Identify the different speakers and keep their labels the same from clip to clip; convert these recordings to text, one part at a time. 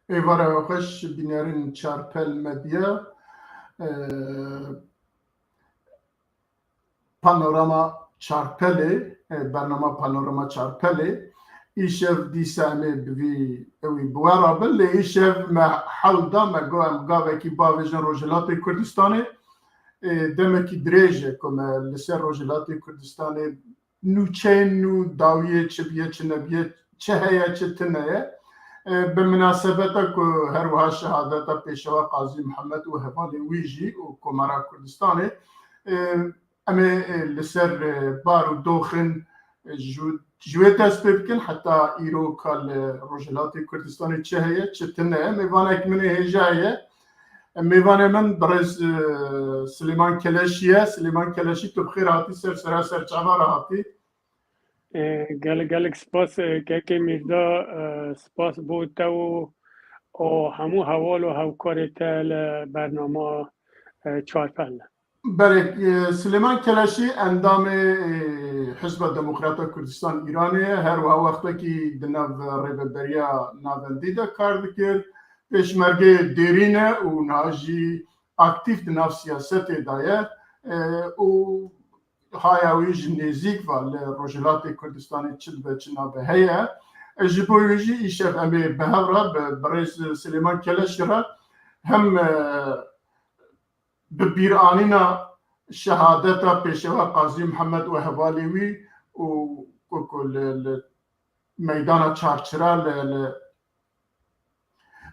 Speaker 1: ایواره خوش بینارین چارپل مدیا پانوراما چارپله برنامه پانوراما چارپله ایشف دیسانه بوی اوی بوارا بل ایشف ما حول ما گوام گاوه کی باوجن روجلات کردستانه دمکی دریجه کم لسر روجلات کردستانه نوچه نو داویه چه بیه چه نبیه چه هیا چه تنه بمناسبة هر وها شهادة پیشوا قاضی محمد و هفالی ویجی و کمارا کردستانه اما لسر بارو دوخن جوی دست بکن حتی ایرو کال روجلات کردستان چه هیه چه تنه میوانک من هجایه میوانه من برز سلیمان کلشیه سلیمان کلشی تو بخیر هاتی سر چعبار هاتی
Speaker 2: گلک سپاس که میردا سپاس بود و همو حوال و هوکار تل برنامه چارپل
Speaker 1: برای سلیمان کلشی اندام حزب دموکرات کردستان ایرانه هر وقتی که دناو ریبریا ناوندیده کار بکرد پیشمرگه دیرینه و ناجی اکتیف دناو سیاست دایه و هایویج نزیک و روجلات کردستان چند به چنا به هیه جبویجی ایشف امی به هورا برای سلیمان کلشی را هم ببیرانینا شهادتا پیشوا قاضی محمد و هوالیوی و میدان چارچرا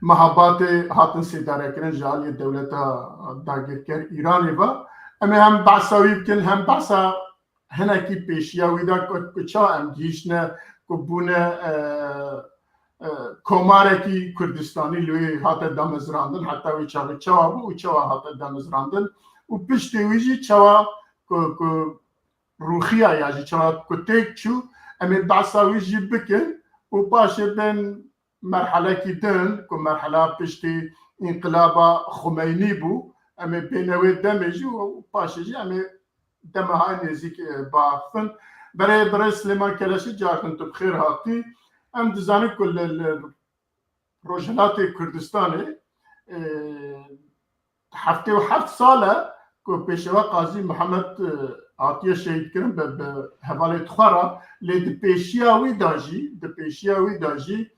Speaker 1: محبات هاتن سیداره کرن جالی دولتا داگرکر ایرانی و اما هم بحثاوی بکن هم بحثا هنکی پیشیاوی دا کچا هم گیشنه کبونه کمارکی کردستانی لوی هات دامزراندن حتی وی چاوی چوابو و چوا هات دامزراندن و پشتی ویجی چوا روخیا یاجی چوا کتیک چو امی بحثا ویجی بکن و باشه بین مرحله کی دن که مرحله پشتی انقلاب خمینی بو امی بینوی دمیجی و باشه جی امی دمهای نزیک بافتن برای سلیمان کلشی جارتن تو بخیر هاتی ام دزانی کل روجلات کردستانی هفته و 7 ساله که پیشوا قاضی محمد عطیه شهید کردن به حواله تخارا لی پیشیاوی داجی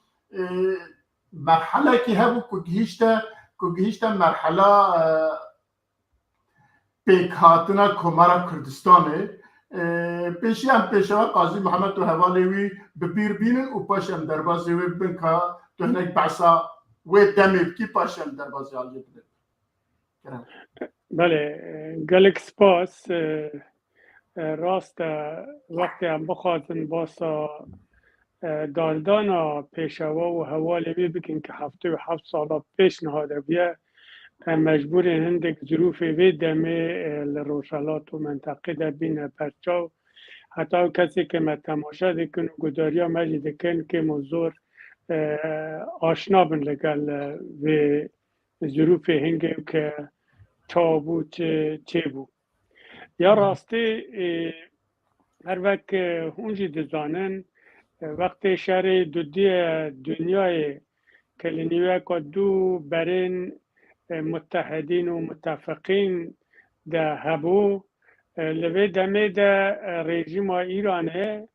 Speaker 1: مرحله که هبو که گیشتا مرحله پیک هاتنا کمارا کردستانی پیشی هم پیشوا قاضی محمد و حوالیوی ببیر بینن و پاشم دربازی وی بین که تو هنک بحثا وی دمی کی پاشم دربازی آلی بین
Speaker 2: بله گلک سپاس راست وقتی هم بخواستن باسا دالدانا پیشوا و حوالیوی بکن که هفته و 7 سالا پیش نهاده بیه مجبور هندک ظروف وی دمی لروشالات و منطقه در بین پرچاو حتی کسی که ما تماشا دکن و گداریا مجید دکن که موضوع آشنا بن لگل و ظروف هنگی که چا بود چه بود یا راستی هر وقت هونجی دزانن وقتی شهر دودی دنیای کلینیوه که دو برین متحدین و متفقین ده هبو لوی دمه ده رژیم ایرانه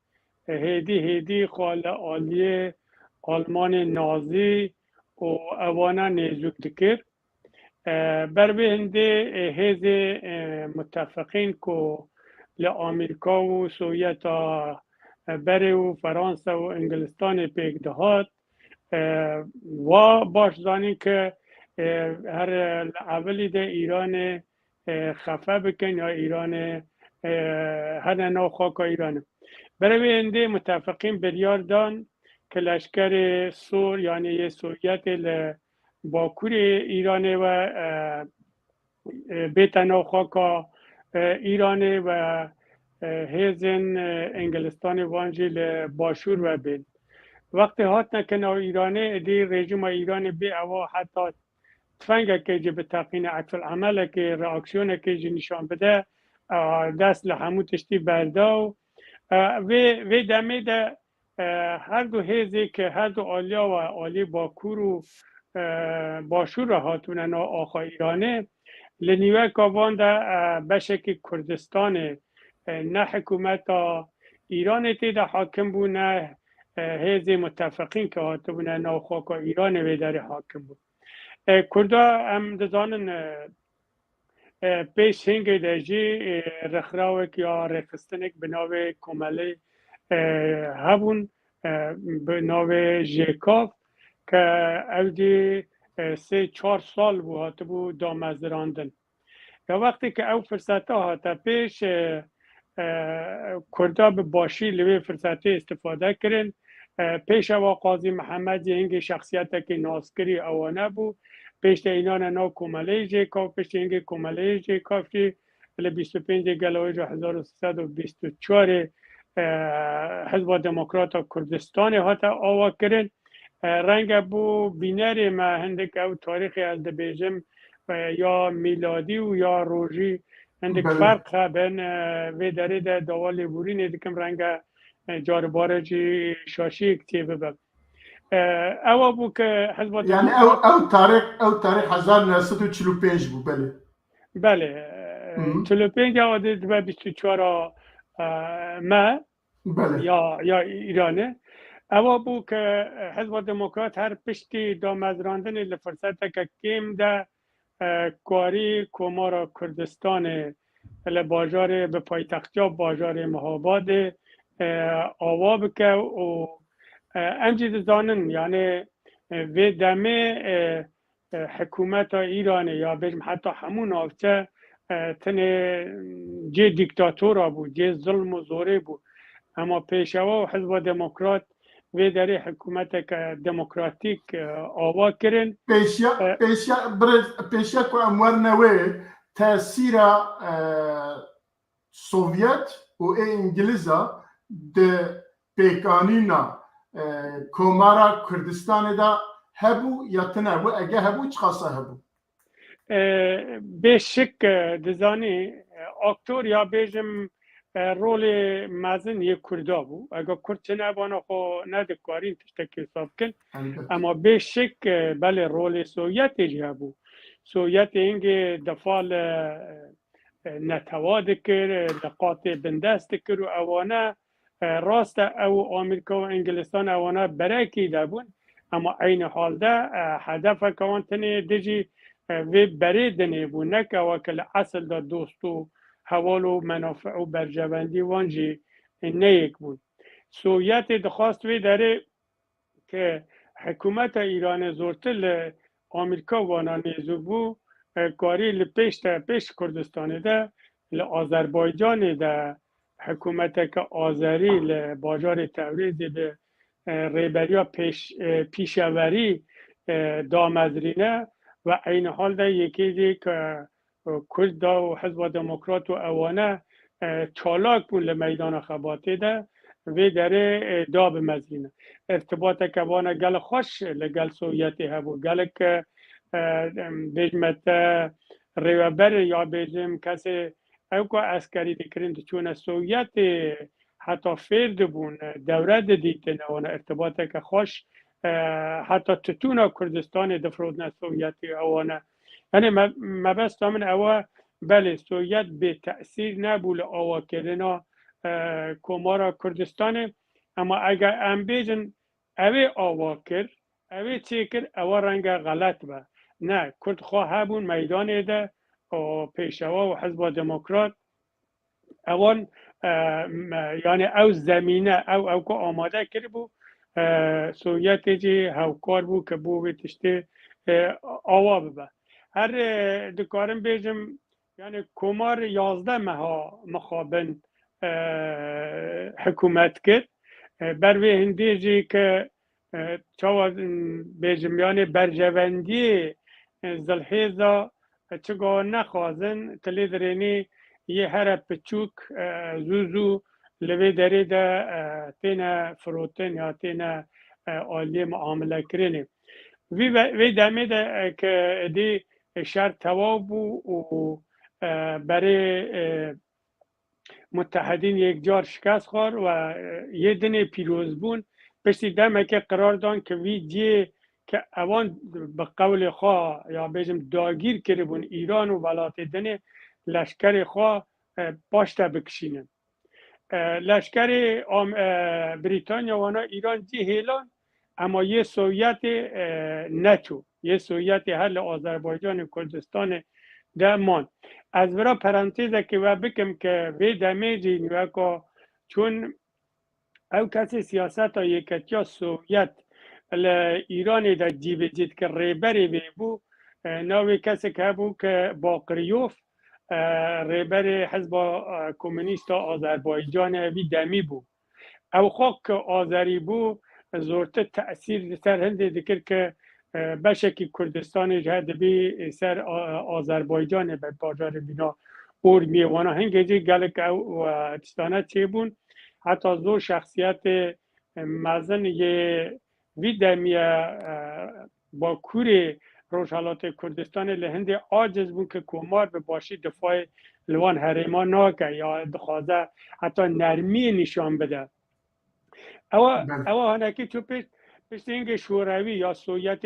Speaker 2: هیدی خال آلیه آلمان نازی و اوانا نیزوک دکر بر به هنده هیز متفقین که لامریکا و سوویت بره و فرانسه و انگلستان پیک دهات و باش زانی که هر اولی ده ایران خفه بکن یا ایران هر نو خاک ایران برای اینده متفقین بریار دان که لشکر سور یعنی سوویت باکور ایران و بیت نو خاک ایران و هیزن انگلستان وانجیل باشور و بین وقتی هات نکنه ایرانه دی رژیم ایران بی اوا حتی تفنگه که جه به تقین عکس العمله که reaksیونه که جه نشان بده دست لحمو تشتی برده و دمه ده هر دو هیزی که هر دو آلیا و آلی باکور و باشور هاتونه نا آخا ایرانه لنیوه کابان در بشک کردستان نه حکومت ایران تیده حاکم بود نه حیز متفقین که هاته بونه نا خاک ایران ویداری حاکم بود کردا هم دزانن پیش هنگی دجی رخراوک یا رخستنک بناوی کمالی هبون بناوی جیکاف که او دی 3-4 سال بود هاته بود دامزراندن یا وقتی که او فرصت ها هاته پیش کردا به باشی لوی فرصت استفاده کرن پیش او قاضی محمد هنگی شخصیت که ناسکری اوانه بود پیش اینان نو کمالی جیکاف پیش اینگه کمالی جیکاف چی 25 گلویج 1324 حزب دموکرات کردستان هاتا آوا کرن رنگ بو بینری ما هندک او تاریخی از دبیجم یا میلادی و یا روژی هندک فرق بین وی داری ده دوالی بوری نیدکم رنگ جارباره جی شاشی اکتیبه بب او بو که حزب
Speaker 1: یعنی او تاریخ 1945 بود بله
Speaker 2: بله 45 عادت و 24 مه
Speaker 1: بله
Speaker 2: یا ایرانه او بو که حزب دموکرات هر پشتی دامزراندن لفرصت که کم ده کاری کمارا کردستان لباجار به پایتختیا باجار مهاباد آوا بکه و امجید زانن یعنی وی دمه حکومت ایرانی یا بجم حتی همون آفته تنه جه دیکتاتورا بود جه ظلم و زوره بود اما پیشوا و حزب دموکرات وی داری حکومت که دموکراتیک آوا کرن
Speaker 1: پیشیا که امور نوی تاثیر سوویت و انگلیزا ده پیکانینا کمارا کردستان دا هبو یا تنبو اگه هبو چه خاصه هبو
Speaker 2: بشک دزانی اکتور یا بیجم رول مزن یک کردا بود اگه کرد چه نبانا خو نده کارین تشتکی حساب کن اما بشک بله رول سوویت جه بود سوویت اینگه دفال نتواد کر لقات بندست کر و اوانه راست او آمریکا و انگلستان اوانه برکی دابون اما این حال ده هدف کانتنی دیجی و بریدنی بود نکه وکل اصل دا دوستو حوال و منافع و برجوندی وانجی نیک بود سوویت دخواست وی داره که حکومت ایران زورتل آمریکا وانا نیزو بو کاری لپیش کردستان ده لآذربایجان ده حکومت که آذری لباجار تبریز به ریبریا پیشوری دامزرینه و این حال ده یکی که کرد و حزب دموکرات و اوانه چالاک بود لمیدان خباته ده وی داره دا بمزرینه ارتباط کبانه گل خوش لگل سوویتی هبو گل که بجمت ریوبر یا بجم کسی او که اسکری دکرین چون سوویت حتی فرد بون دوره دیتن و ارتباط که خوش حتی تتونا کردستان دفرودن سوویتی اوانه یعنی مبست من اوه بله سوویت به تأثیر نبول آوا کردنا کمارا کردستان اما اگر ام بیجن اوه آوا کرد اوه چی کرد اوه رنگ غلط با نه کرد خواه هبون میدان ده پیشوا و حزب دموکرات اوان یعنی او زمینه او که آماده کرد بو سوویت جی هاوکار بو که بو تشتی آوا ببه هر دکارم بیجم یعنی کمار 11 ماه مخابن حکومت کرد بروی هندی جی که چاو بیجم یعنی برجوندی زلحیزا چگاه نخوازن تلیدرینی یه هر پچوک زوزو لوی داری ده تینا فروتن یا تینا آلی معامله کرنی وی دمی ده که دی شهر تواب و برای متحدین یک جار شکست خور و یه دنه پیروز بون پشتی دمه که قرار دان که وی دی که اوان به قول خواه یا بیشم داگیر کرده بون ایران و ولایت دنه لشکر خواه پاشته بکشینن. لشکر بریتانیا وانا ایران جی هیلان، اما یه سویت نتو، یه سویت حل آذربایجان و کردستان درمان. از برا پرانتیزه که و بکم که وی دمیجی نیوکا چون او کسی سیاست ها یکتیا سوویت ایران در جیب جید که ریبری بی بو ناوی کسی که بو که باقریوف ریبر حزب کمونیست آذربایجان وی دمی بو. او خواه که آذری بو زورت تأثیر سر هنده دکر که بشکی کردستان جهد بی سر آذربایجان به باجار بینا اور میوانا هنگه جی گلک او تستانه چه بون. حتی زور شخصیت مزن یه وی دمیه با کوری روشالات کردستان لهند عاجز بون که کمار به باشی دفاع لوان حریما ناکه یا دخوازه حتی نرمی نشان بده. او هنکی چو پیش اینگه شوروی یا سویت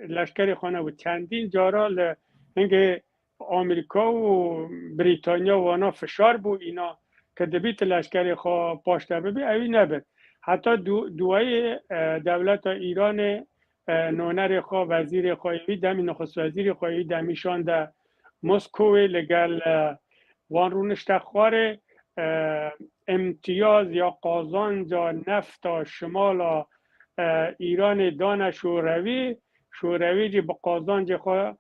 Speaker 2: لشکر خانه بود چندین جارا اینگه آمریکا و بریتانیا و آنها فشار بود اینا که دبیت لشکر خواه پاشته ببی اوی نبید. حتی دوای دولت ایران نونر خواه وزیر خواهی دمی نخست وزیر خواهی دمیشان در مسکوی لگل وان رونشت خواره امتیاز یا قازان یا نفت شمال ایران دان شوروی جی با قازان جی خواه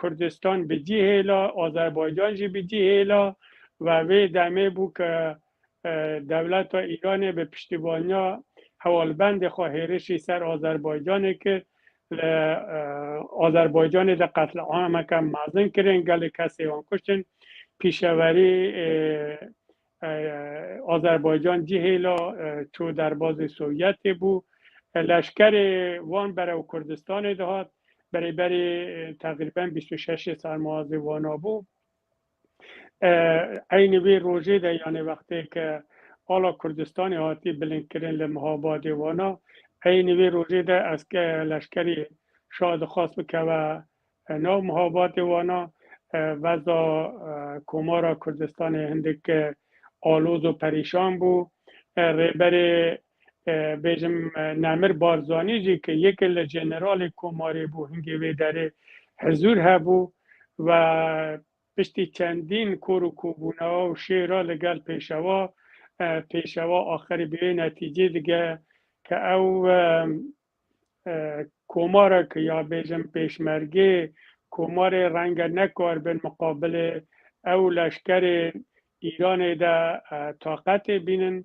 Speaker 2: کردستان به جی هیلا آذربایجان جی به جی هیلا و وی دمه بو که دولت ایران به پشتیبانیا حوالبند خواهرشی سر آذربایجان که آذربایجان در قتل عام که مازن کرن گل کسی وان کشتن پیشوری آذربایجان جی هیلا تو در باز سوویت بو. لشکر وان برای کردستان دهات برای تقریبا 26 سرمازه وانا بو. این وی روژه ده یعنی وقتی که حالا کردستان هاتی بلند کرن لمحاباد وانا این وی روژه ده از که لشکری شاد خاص بکه و نو محاباد وانا وزا کمارا کردستان هنده که آلوز و پریشان بو. ریبر بیجم نمر بارزانی جی که یک جنرال کماری بو هنگی وی در حضور هبو و پشتی چندین کور و کوبونه و شیرا لگل پیشوا آخری به نتیجه دیگه که او کمارا که یا بیجم پیشمرگی کمار رنگ نکار به مقابل او لشکر ایران ده طاقت بینن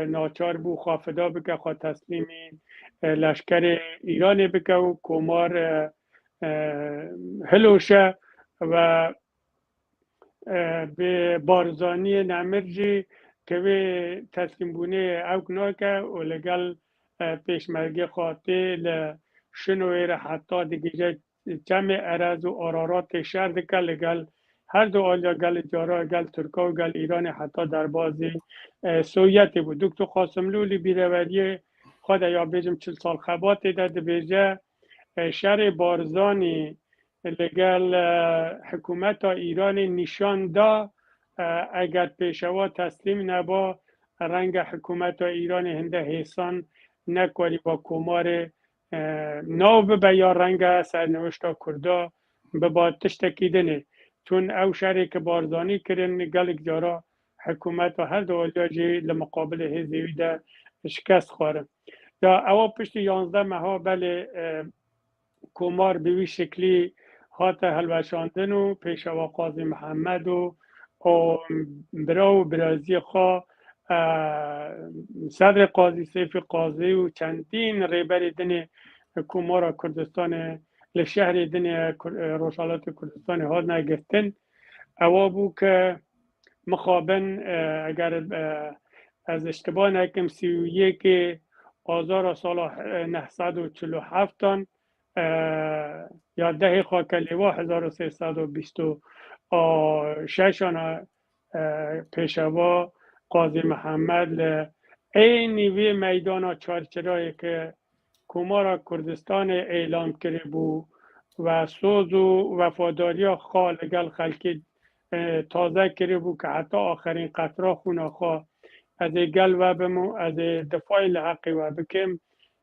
Speaker 2: ناچار بو خافدا بکه خواه تسلیمی لشکر ایران بکه و کمار هلوشه و به بارزانی نمرجی که به تسلیم بونه او کناکه و لگل پیشمرگی خاطه لشنوی را حتی دیگه جمع عرض و آرارات شهر دکه لگل هر دو آلیا گل جارا گل ترکا و گل ایران حتی در بازی سویت بود. دکتر قاسم لولی بیروری خود یا بیجم 40 سال خبات داد بیجه شهر بارزانی لگل حکومت ایران نشان دا اگر پیشوا تسلیم نبا رنگ حکومت ایران هنده حسان نکاری با کمار نو به یا رنگ سرنوشتا کردا به با تشتکیدنه چون او شهری که بارزانی کرن گلک جارا حکومت و هر دو جی لمقابل هزیوی ده شکست خواره. یا او پشت 11 ماه بله کمار به وی شکلی هات هلوشاندن و پیشوا قاضی محمد و برا و برازی خواه صدر قاضی سیف قاضی و چندین ریبر دن کمار کردستان لشهر دن روشالات کردستان ها نگفتن. او بو که مخابن اگر از اشتباه نکم 31 آذار سال 947 یا ده خاکلیوا 1326 پیشوا قاضی محمد این وی میدان چارچرایی که کمارا کردستان اعلام کرده بود و سوز و وفاداری خال گل خلکی تازه کرده بود که حتی آخرین قطره خونه خواه از گل و بمو از دفاع لحقی و بکم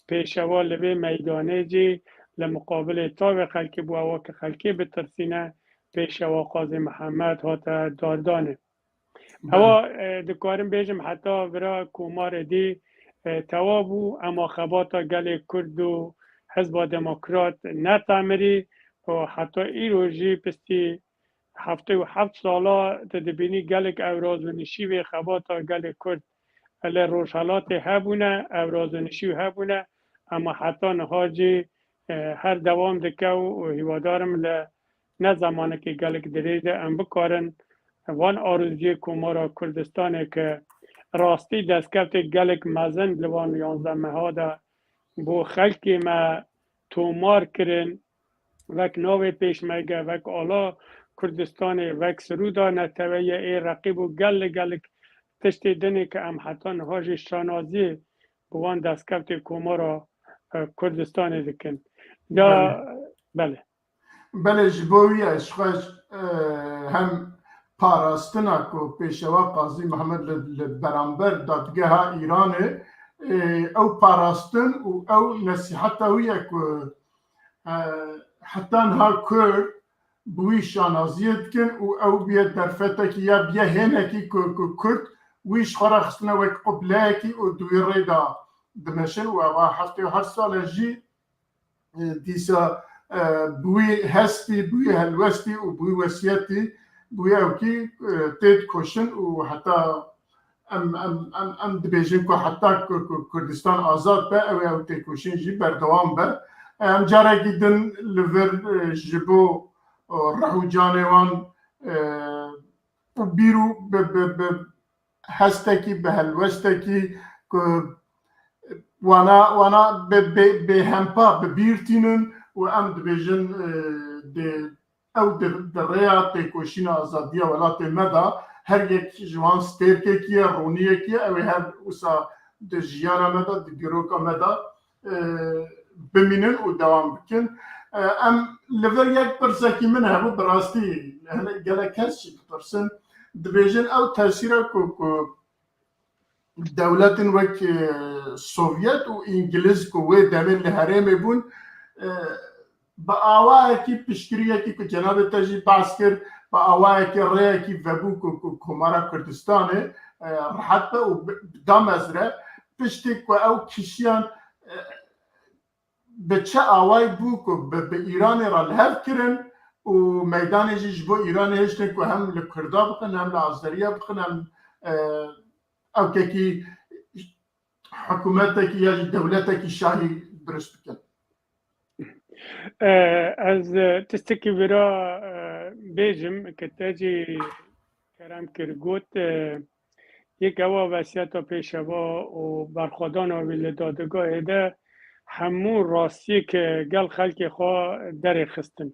Speaker 2: پیشوا لبه میدانه جی لمقابل تاو خلکی بو و که خلکی بترسینه پیشوا قاضی محمد هاتا داردانه اما دکارم بیجم حتی برای کمار دی توابو اما خباتا گل کرد و حزب دموکرات نتعمری و حتی ای روژی پستی 77 سالا تدبینی گلک اوراز و نشیوی خباتا گل کرد الی روشالات هبونه اوراز و نشیو هبونه اما حتی نهاجی هر دوام دکه و هیوادارم نه زمانه که گلک دریده ام بکارن وان آرزوی کمارا کردستانه که راستی دستکفت گلک مزن لوان 11 مهادا بو خلکی ما تومار کرن وک نوی پیش میگه وک آلا کردستان وک سرودا نتویه ای رقیب و گلک تشتی دنی که ام حتی نهاج شانازی بوان دستکفت کمارا کردستان دکن بله
Speaker 1: جبوی اشخاص هم پاراستنا کو پیشوا قاضی محمد برانبر دادگاه ایرانه او پاراستن او نصیحت ویه که حتی انها کرد بوی شانازیت کن او بیاد در فتکی یا بیا هنکی کرد ویش خرخصنا وک قبلاکی و دوی ریدا دمشن و هفته هر سال جی دیسا بوی هستی بوی هلوستی و بوی وسیعتی بوی اوکی تید کشن و حتی ام دبیجن که حتی کردستان آزاد به او تید کشن جی بردوام به ام جاره گیدن لور جبو رهو جانوان بیرو به هستکی به هلوستکی که وانا به همپا به بیرتینن و ام دبیجن او در ریا تکوشین آزادی ولات مدا هر یک جوان سترکه کیه رونیه کیه او هر اوسا در جیانا مدا در گروکا مدا بمینن و دوام بکن ام لور یک پرسکی من همو براستی گله کسی پرسن دبیجن او تاثیره که دولتن وک سوویت و انگلیس که وی دمین لحرمه بون با آوائه کی پشکریه که جناب تجی باز کرد با آوائه کی ریه کی وبو که کمارا کردستانه راحت و دام ازره پشتی که او کشیان به چه آوائه بو که به ایران را لحف کرن و میدان جیش با ایران هشتن که هم لکردا بکن هم لعزدریه بکن هم او که حکومت یا دولت شاهی درست بکن
Speaker 2: از تستکی ورا بیجم که تاجی کرم کرگوت یک اوا وسیعت پیشوا و برخوادان آویل دادگاه ده همون راستی که گل خلق خواه در خستن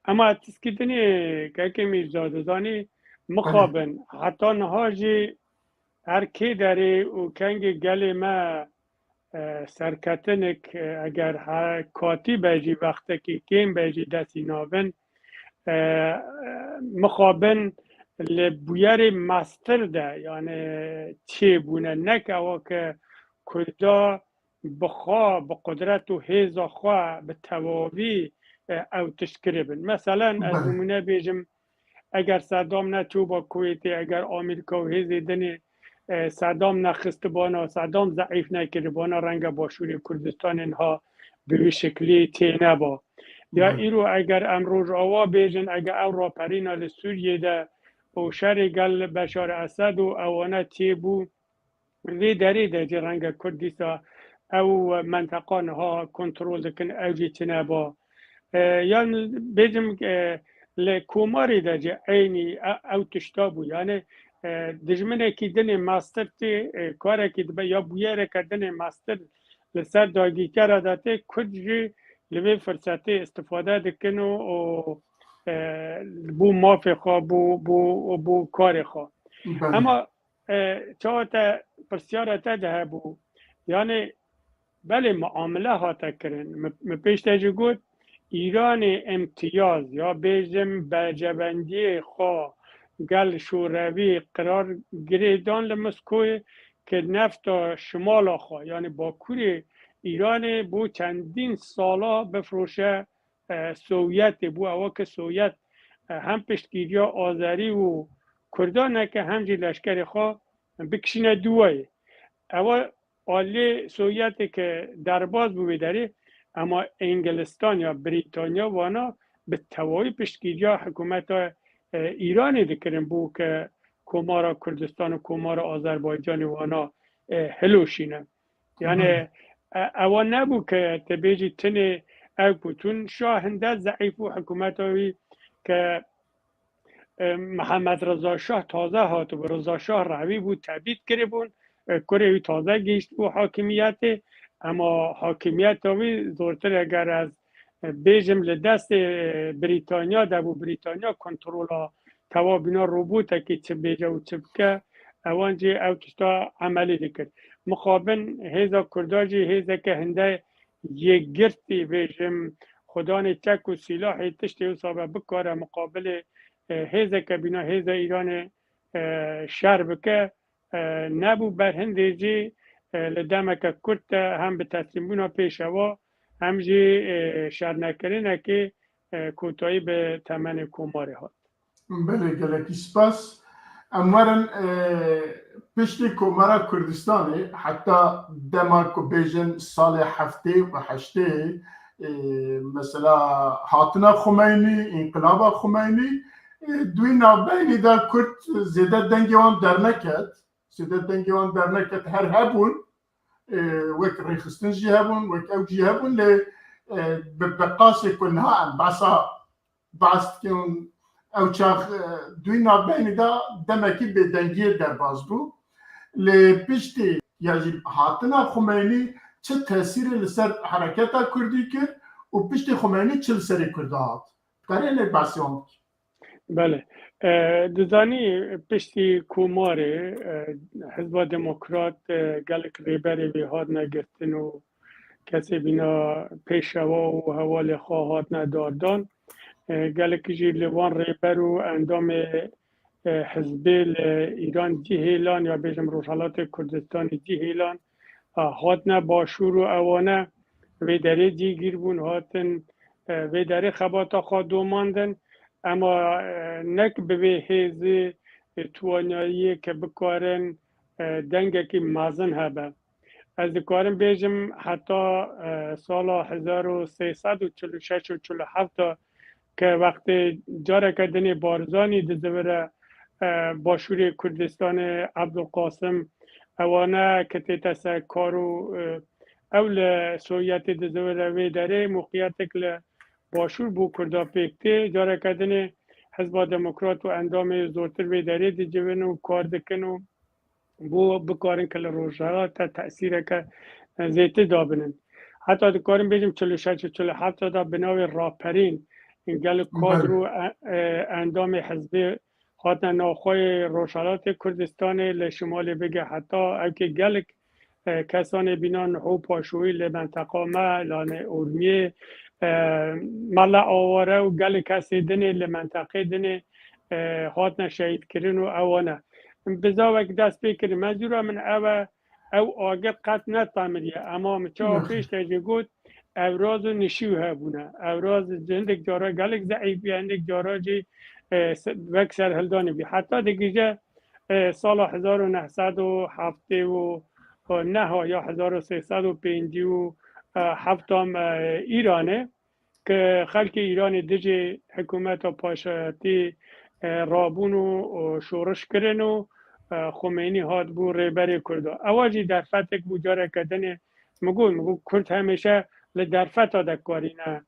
Speaker 2: اما تسکی دنی که کمی زادزانی مخابن حتی نهاجی هر کی داری و کنگ گل ما سرکتنک اگر هر کاتی بیجی وقتی که کم بیجی دستی نابن مخابن لبویر مستر ده یعنی چه بونه نک او که کردا بخوا به قدرت و حیزا خواه به تواوی او تشکری بن مثلا از نمونه بیجم اگر صدام نتو با کویتی اگر آمریکا و حیزی دنی صدام نخست بانا صدام ضعیف نکرده بانا رنگ باشوری کردستان اینها به شکلی تینه با یا ایرو اگر امروز آوا بیجن اگر او را پرینا لسوریه ده او شر گل بشار اسد و اوانه تی بو وی داری ده جی رنگ کردیسا او منطقان ها کنترول دکن او جی تینه با یعنی بیجم لکوماری ده جی اینی او تشتابو یعنی دجمنه کی دنی ماستر تی کاره کی دبا یا بویره کردن ماستر لسر داگی کرا داته کجی لوی فرصتی استفاده دکنو و بو مافی خواه بو کاری خواه اما چاوتا پرسیاره تا ده بو یعنی بله معامله ها تکرن پیش تجی گود ایران امتیاز یا بیجم برجبندی خواه گل شوروی قرار گریدان لمسکوی که نفت شمال خواه یعنی باکوری ایران بو چندین سالا بفروشه سوویت بو اوا که سوویت هم پشتگیری آذری و کردانه که همجی لشکر خواه بکشینه دوی اول آلی سوویت که درباز بوی داره اما انگلستان یا بریتانیا وانا به توایی پشتگیری حکومت ایرانی دکرن بو که کمارا کردستان و کمارا آذربایجان وانا هلوشینه یعنی اول نبو که تبیجی تنه او بوتون شاهنده ضعیف و حکومتاوی که محمد رضا شاه تازه هاتو و رضا شاه روی بود تبدید کرده بون کره تازه گیشت بو حاکمیت اما حاکمیت اوی زورتر اگر از بیجم لدست بریتانیا دبو بریتانیا کنترول توا بینا روبوتا که چه بیجه و چه بکه اوانجی او تشتا عملی دکر مقابل هیزا کرداجی هیزا که هنده یک گرتی بیجم خدان چک و سلاحی تشتی و صابه بکاره مقابل هیزا که بینا هیزا ایران شهر بکه نبو بر هنده جی لدمه که کرد هم به تسلیمونا پیشوا هم جی شهر نکرینه که کوتاهی به تمن کماره هات
Speaker 1: بله گلکی سپاس امورن پشت کماره کردستانه حتی دما که بیجن سال هفته و هشته مثلا هاتنا خمینی انقلاب خمینی دوی نابینی دا کرد زیده دنگوان در نکد زیده دنگوان در نکد هر هبون وک ریخستن جی هبون وک او جی هبون لی بقاس کنها باسا باست که او چاق دوی نابینی دا دمکی به دنگی در باز بو لی پشتی یعنی هاتنا خمینی چه تاثیر لسر حرکت کردی کرد و پشت خمینی چه لسری کرده هات قرینه باسیون
Speaker 2: بله دزانی پشتی کوماره حزب دموکرات گلک ریبری وی هاد نگرتن و کسی بینا پیشوا و حوال خواهات نداردان گلک جی لوان ریبر و اندام حزب ایران جهیلان یا بیشم روشالات کردستان جهیلان هات نباشور و اوانه وی داره جی گیر بون هاتن وی داره خباتا خواه دو ماندن اما نک به هیزی توانایی که بکارن دنگه که مازن هبه از کارم بیجم حتی سال 1346 و 47 که وقت جاره کردن بارزانی دزوره باشور کردستان عبدالقاسم اوانه که تیتس کارو اول سویت دزوره وی داره موقعیت که باشور بو کردا پیکته جاره کردن حزب دموکرات و اندام زورتر وی داره دی جوین و کار دکن و بو بکارن که روشارات تأثیر که زیته دابنن حتی دکارن بیجم 46 و 47 دا بناوی راپرین گل کادر و اندام حزب خاطر ناخواه روشارات کردستان لشمال بگه حتی اوکی گلک کسان بینان حو پاشوی لمنطقه ما لانه ارمیه ملا آواره و گل کسی دنه لمنطقه دنه هاتنا شهید کرن و اوانه بزاوک دست بکریم مجبور من او آگه قط نتاملیه اما مچه پیش تجه گود اوراز و نشیو هبونه اوراز هندک جارا گلک ضعیفی هندک جارا جی وک سرهلدانی بی حتی دیگه سال 1907 و نه یا 1357 ایرانه که خلق ایران دیجی حکومت و پاشایتی رابون و شورش کرن و خمینی هات بو ریبری کرده اواجی در فتک بو جاره کردن مگو کرد همیشه در فتا دکاری نه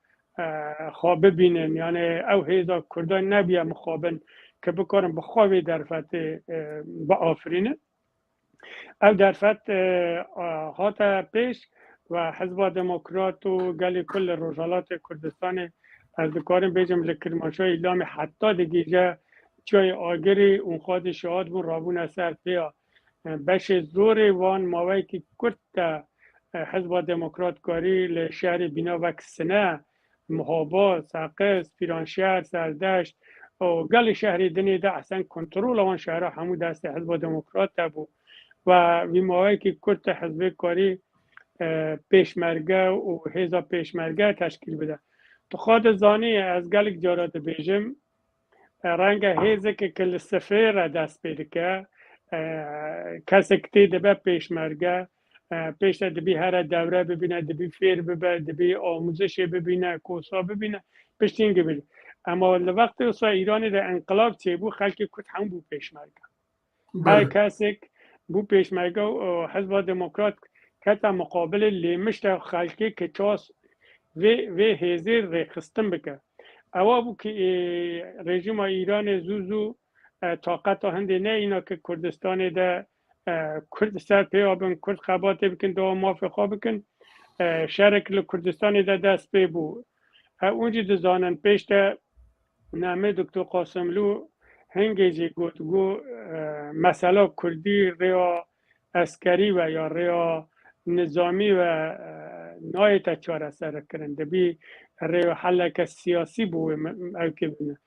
Speaker 2: خواب ببینن یعنی او هیزا کردان نبیه مخابن که بکارن بخواهی در فت با آفرینه او در فت هات پیش و حزب دموکرات و گلی کل روشالات کردستان از دکارن بیجم لکرمانشای ایلام حتی دیگه چای آگری اون خواهد شهاد بون رابون اثر پیا بشه زور وان ماوی که کرد حزب دموکرات کاری لشهر بینا و کسنه محابا ساقس پیرانشهر سردشت و گل شهری دنی ده اصلا کنترول آن شهرها همون دست حزب دموکرات بود و ویماهایی که کرد حزب کاری پیشمرگه و حزب پیشمرگه تشکیل بده تو خود زانی از گلک جارات بیجم رنگ حزب که کل سفیر دست پیده که کسی که دبه پیشمرگه پیش دبی هر دوره ببینه دبی فیر ببینه دبی آموزش ببینه کوسا ببینه پیش اینگه ببینه اما وقت اصلا ایرانی در انقلاب چه بو خلکی کت هم بو پیشمرگه هر کسی بو پیشمرگه و حزب دموکرات کتا مقابل لیمشت خلکی که چاس و هزیر ریخستن بکه اوا بو که رژیم ایران زوزو طاقت هنده نه اینا که کردستان ده کرد سر پیابن کرد خباته بکن دو موافقه بکن شرک لکردستان ده دست پی بو اونجی دزانن پیش ده نامه دکتر قاسملو هنگی جی گو مسئله کردی ریا عسکری و یا ریا نظامی و نایت چاره سر کرنده بی ریا حلک سیاسی بو او که بینه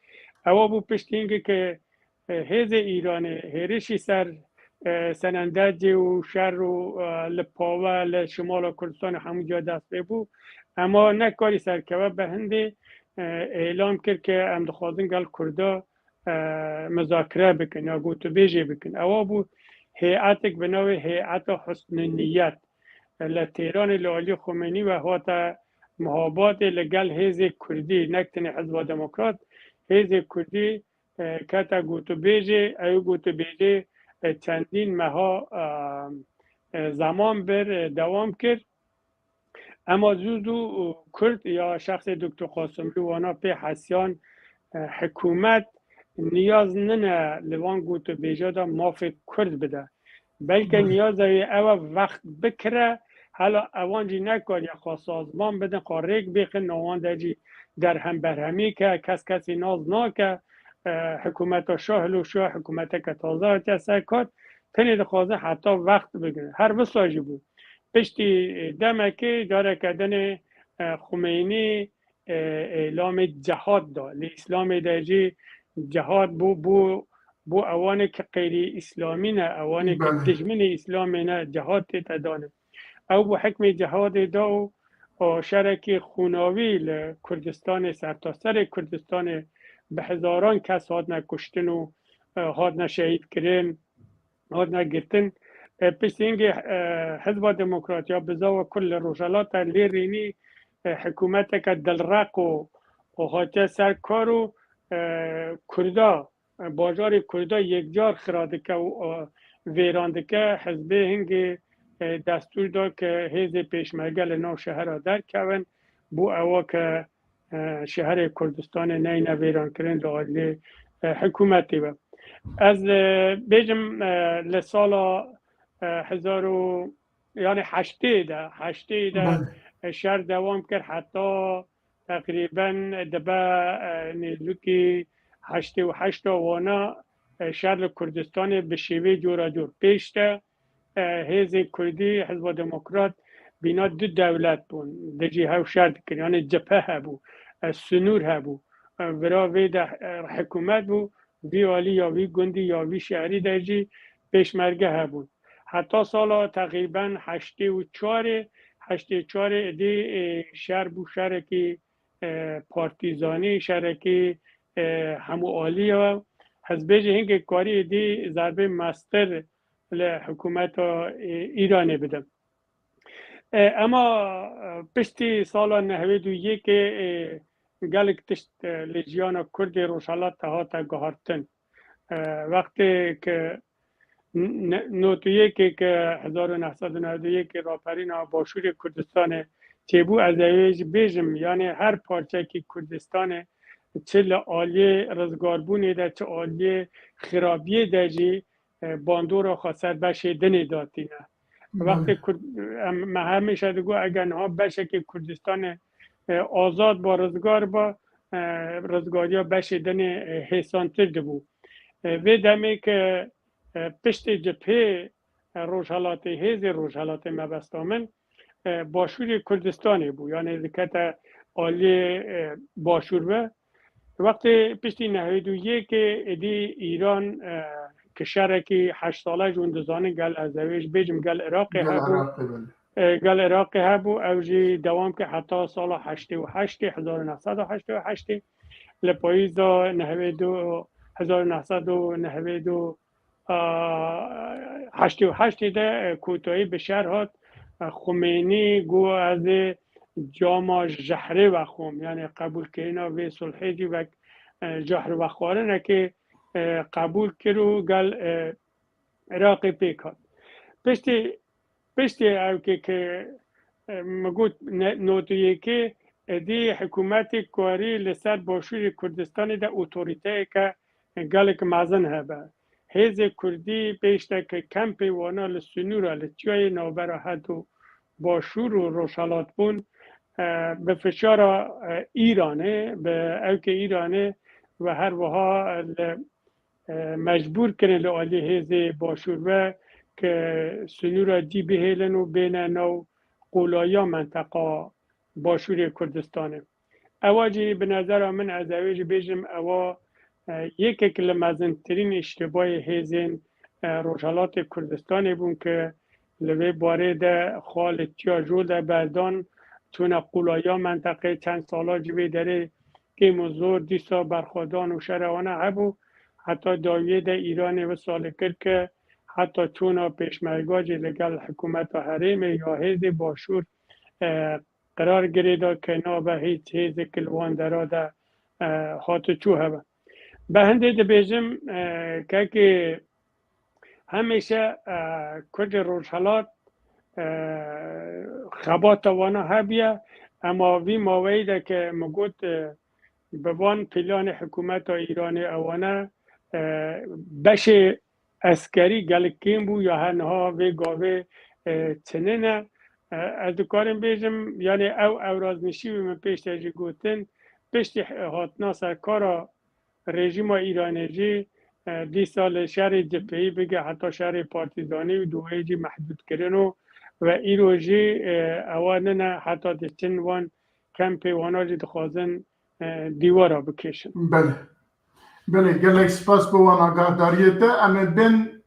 Speaker 2: او بو پشت اینگه که هیز ایران هیرشی سر سنندج و شر و لپاوه لشمال کردستان همون جا دست بو اما نکاری سرکوه به هنده اعلام کرد که ام دخوازن گل کرده مذاکره بکن یا گوتو بیجه بکن او بو هیئتک به نوع هیئت حسن نیت لتیران لالی خمینی و هاتا محابات لگل هیز کردی نکتن حزب دموکرات هیز کردی کتا گوتو بیجه ایو گوتو بیجه چندین ماها زمان بر دوام کرد اما زودو کرد یا شخص دکتر قاسملو وانا پی حسیان حکومت نیاز ننه لوان گوتو بیجه دا مافی کرد بده بلکه نیاز او وقت بکره حالا اوانجی نکار یا خواه سازمان بدن خواه ریک بیخن نوان درجی در هم برهمی که کسی ناز ناکه حکومت شاه شاه حکومت که تازه کسی کار تنی دخوازه حتی وقت بگیره هر بساجی بود پشتی دمکی داره کردن خمینی اعلام جهاد دا اسلام درجی جهاد بو اوانه که غیر اسلامی نه اوانه که دجمن اسلامی نه جهاد تدانه او بو حکم جهاد دا و شرک خوناوی لکردستان سرتاسر کردستان به هزاران کس هاد نکشتن و هاد نشهید کرن هاد نگرتن پس اینگه حزب دموکراتیا بزا و کل روشالات لیرینی حکومت که دلرق و هاته سرکار و کردا بازار کردا یک جار خراده که و ویرانده که حزب هنگه دستور داد که هیز پیشمرگل نو شهر را در کون بو اوا که شهر کردستان نه ویران کرن داخل حکومتی و از بیجم لسال یعنی هشته ده شهر دوام کرد حتی تقریبا دبا نیزوکی 88 وانا شهر کردستان به شیوه جورا جور پیشته هیز کردی حزب دموکرات بینا دو دولت بون دجی هاو شرط کرد یعنی جبهه هبو سنور هبو ورا وی ده حکومت بو وی والی یا وی گندی یا وی شهری درجی پیشمرگه هبون حتی سالا تقریبا 84 دی شهر بو شهرکی پارتیزانی شهرکی همو آلی و حزبه هنگ کاری دی ضربه مستر لحکومت ایرانی بدم اما پشتی سال 91 که گلک تشت لجیان کرد روشالات تا گهارتن وقتی که نوتویه که 1991 راپرین باشور کردستان چیبو از ایج بیجم یعنی هر پارچه که کردستان چه لعالی رزگاربونی ده چه عالی خرابیه ده جی باندو را خواستر بشه دنی داتی نه وقتی ما همیشه دگو اگر نها بشه که کردستان آزاد با رزگار با رزگاری ها بشه دنی حسانتر دبو و دمی که پشت جبهه روشالات هیز روشالات مبستامن باشور کردستانی بود، یعنی ذکرت عالی باشور به وقتی پشتی 91 ادی ایران کشور که 8 ساله جون دزانه گل از اویش بیجم گل عراقی هبو گل عراقی هبو اوجی دوام که حتی سال 88 1988 لپاییزا 92 1992 88 ده کوتاهی به شهر هات خمینی گو از جامع جحره و خوم، یعنی قبول کردن و صلحی و جحر و خوارنه که قبول کرو گل عراقی پیکات پشتی او که مگود نوتیه که دی حکومت کاری لسر باشور کردستانی ده اوتوریته که گل که مازن هبه هیز کردی پیشته که کمپی وانا لسنورا لچیای نوبر حد و باشور و روشالات بون به فشار ایرانه به اوک ایرانه و هر وها مجبور کنه لعالی هیز باشور و که سنورا دی بهیلن و بین نو قولایا منطقه باشور کردستانه اواجی به نظر من از اویج بیجم اوا یکی که لمزنترین اشتباه هیزین روشالات کردستانی بون که لوی باره ده خالتیا جول ده بردان چون قولایا منطقه چند سالا جوی داره که مزور دیسا برخوادان و شروانه هبو حتی داویه ده ایران و سال کرد که حتی چون پیشمرگاجی لگل حکومت و حریم یا هیز باشور قرار گریدا که نا به هیچ هیز کلوان دراده حتی چو هبه به هنده ده بیجم که همیشه کج روشالات خبات وانا هبیه اما وی موعده که مگود بوان پلان حکومت ایران اوانه بش اسکری گلکیم بو یا هنها وی گاوه چنینه از دکارم بیجم یعنی او رازنشی من پیش تجی گوتن پشتی هاتنا سرکارا رژیم ایرانی دی سال شهر جبهه‌ای بگه حتی شهر پارتیزانی و دوهیجی محدود کردن و ایروژی اوانه حتی دچن وان کمپی وانا جی دخوازن دیوارا بکشن.
Speaker 1: بله گلک سپاس به وان آگاهداریته اما بین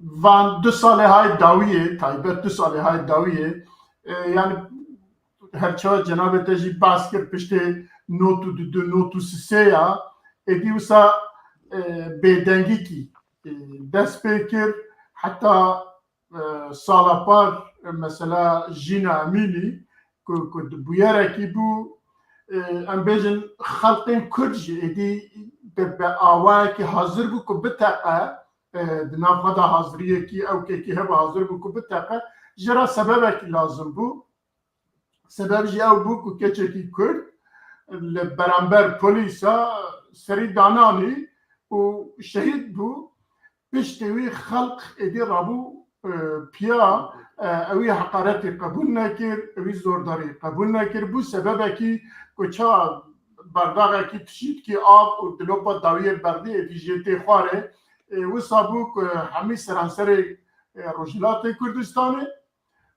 Speaker 1: وان 2 ساله های داویه تایبت 2 ساله های داویه یعنی هرچه جناب تجی باز کرد پشت نوتو سیا ادیوسا بدنگی کی دست پیکر حتی سالا پار مثلا جینا امینی که بویره کی بو ام بیجن خلقین کرج ادی به آوای که حاضر بو که بتاقه دنافده حاضریه کی او که هبه حاضر بو که بتاقه جرا سببه کی لازم بو سبب جی او بو که کچه کی کرد برانبر پلیسا سری دانانی و شهید بو پشتوی خلق ادی رابو پیا اوی حقارتی قبول نکر اوی زورداری قبول نکر بو سببه کی کچا برداغه کی تشید کی آب و دلوپا داوی بردی ادی جیتی خواره و سابو همی سرانسر روشلات کردستانه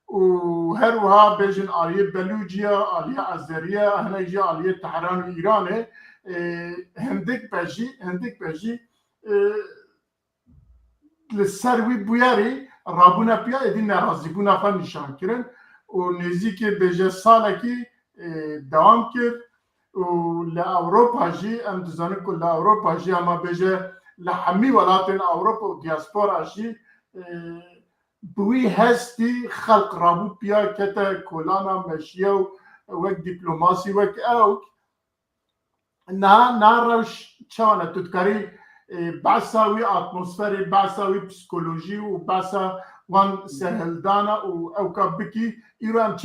Speaker 1: و هر وها بیجن آلیه بلوجیا آلیه عزریه هنجا آلیه تحران ایرانه هندک بجی لسروی بویاری رابونا پیا ادی نرازی بونا خوا نشان کرن و نزدیک بجه ساله کی دوام کرد و لأوروپا جی ام دزانه که لأوروپا جی اما بجه لحمی ولاتن اوروپا و دیاسپورا جی بوی هستی خلق رابو پیا کتا کولانا مشیه و وک دیپلوماسی وک اوک نه روش چانه تدکاری بحثاوی اتمسفری بحثاوی پسیکولوژی و بحثا وان سهلدانا و اوکا بکی ایرو هم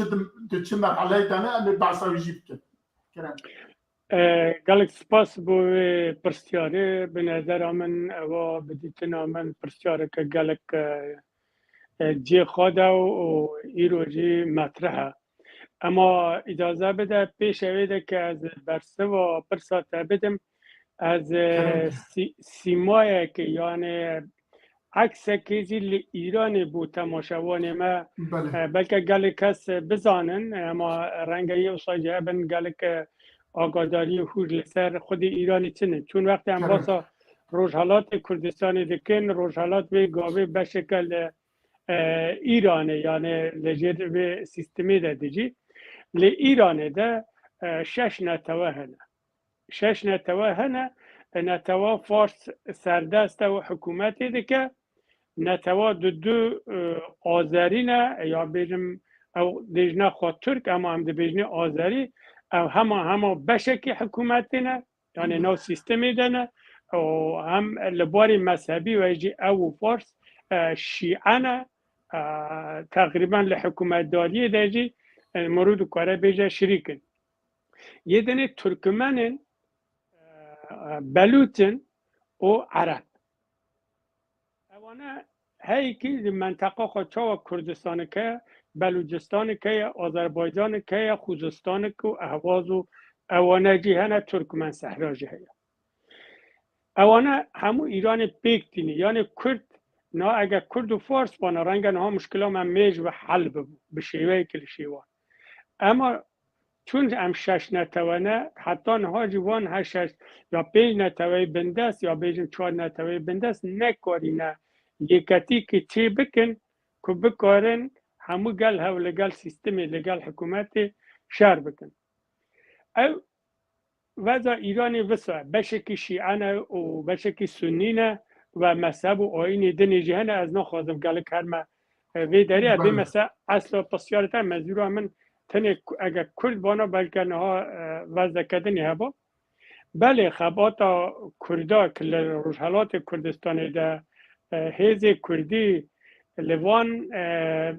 Speaker 1: چه مرحله دانه امی بحثاوی جیب کرد
Speaker 2: گلک سپاس بو پرستیاره به نظر من و بدیتنا من پرستیاره که گلک جی خواده و ایرو جی مطرحه اما اجازه بده پیش اویده که از برسه و پرساته بدم از سیمایه که یعنی عکس کیزی لی ایران بو تماشاوان ما
Speaker 1: بله
Speaker 2: بلکه گل کس بزانن اما رنگی و ساجه بن گل که آگاداری و هوش لسر خود ایرانی چنه چون وقتی هم باسا روشحالات کردستانی دکن روشحالات به گاوه بشکل ایرانه یعنی لجر به سیستمی ده دیجی لی ایرانه ده 6 نتوه هنه 6 نتوه هنه نتوه فارس سردست و حکومتی ده که نتوه دو آذرینه یا بیجم او دیجنه خواه ترک اما هم ده بیجنه آذری او همه بشکی حکومتی نه یعنی نو سیستمی ده نه و هم لباری مذهبی و ایجی او فارس شیعه نه تقریبا لحکومت داری ده ایجی مورد کاره بیجه شریکن یه دنه ترکمنن بلوتن و عرب اوانه هایی که منطقه خود چاو کردستان که بلوچستان که آذربایجان که خوزستان که اهواز و اوانه جهنه ترکمن صحراجی هیا اوانه همو ایران پیکتینی یعنی کرد نه اگر کرد و فارس بانا رنگن ها مشکل من میج و حل به شیوه کل شیوه اما چون هم 6 نتوانه حتی نها جوان 8 یا 5 نتوانه بندست یا بیجن 4 نتوانه بندست نکاری نه یکتی که چی بکن که بکارن همو گل ها و لگل سیستمی لگل حکومت شهر بکن او وضع ایرانی وسع بشکی شیعانه و بشکی سنینه و مذهب و آین دنی جهنه از نخواستم گل کرمه وی داری ابی مثلا اصلا پسیارتا مزدور من تنه اگر کرد بانا بلکه نها وضع کدنی هبا بله خباتا کردا که روشحالات کردستانی ده هیز کردی لوان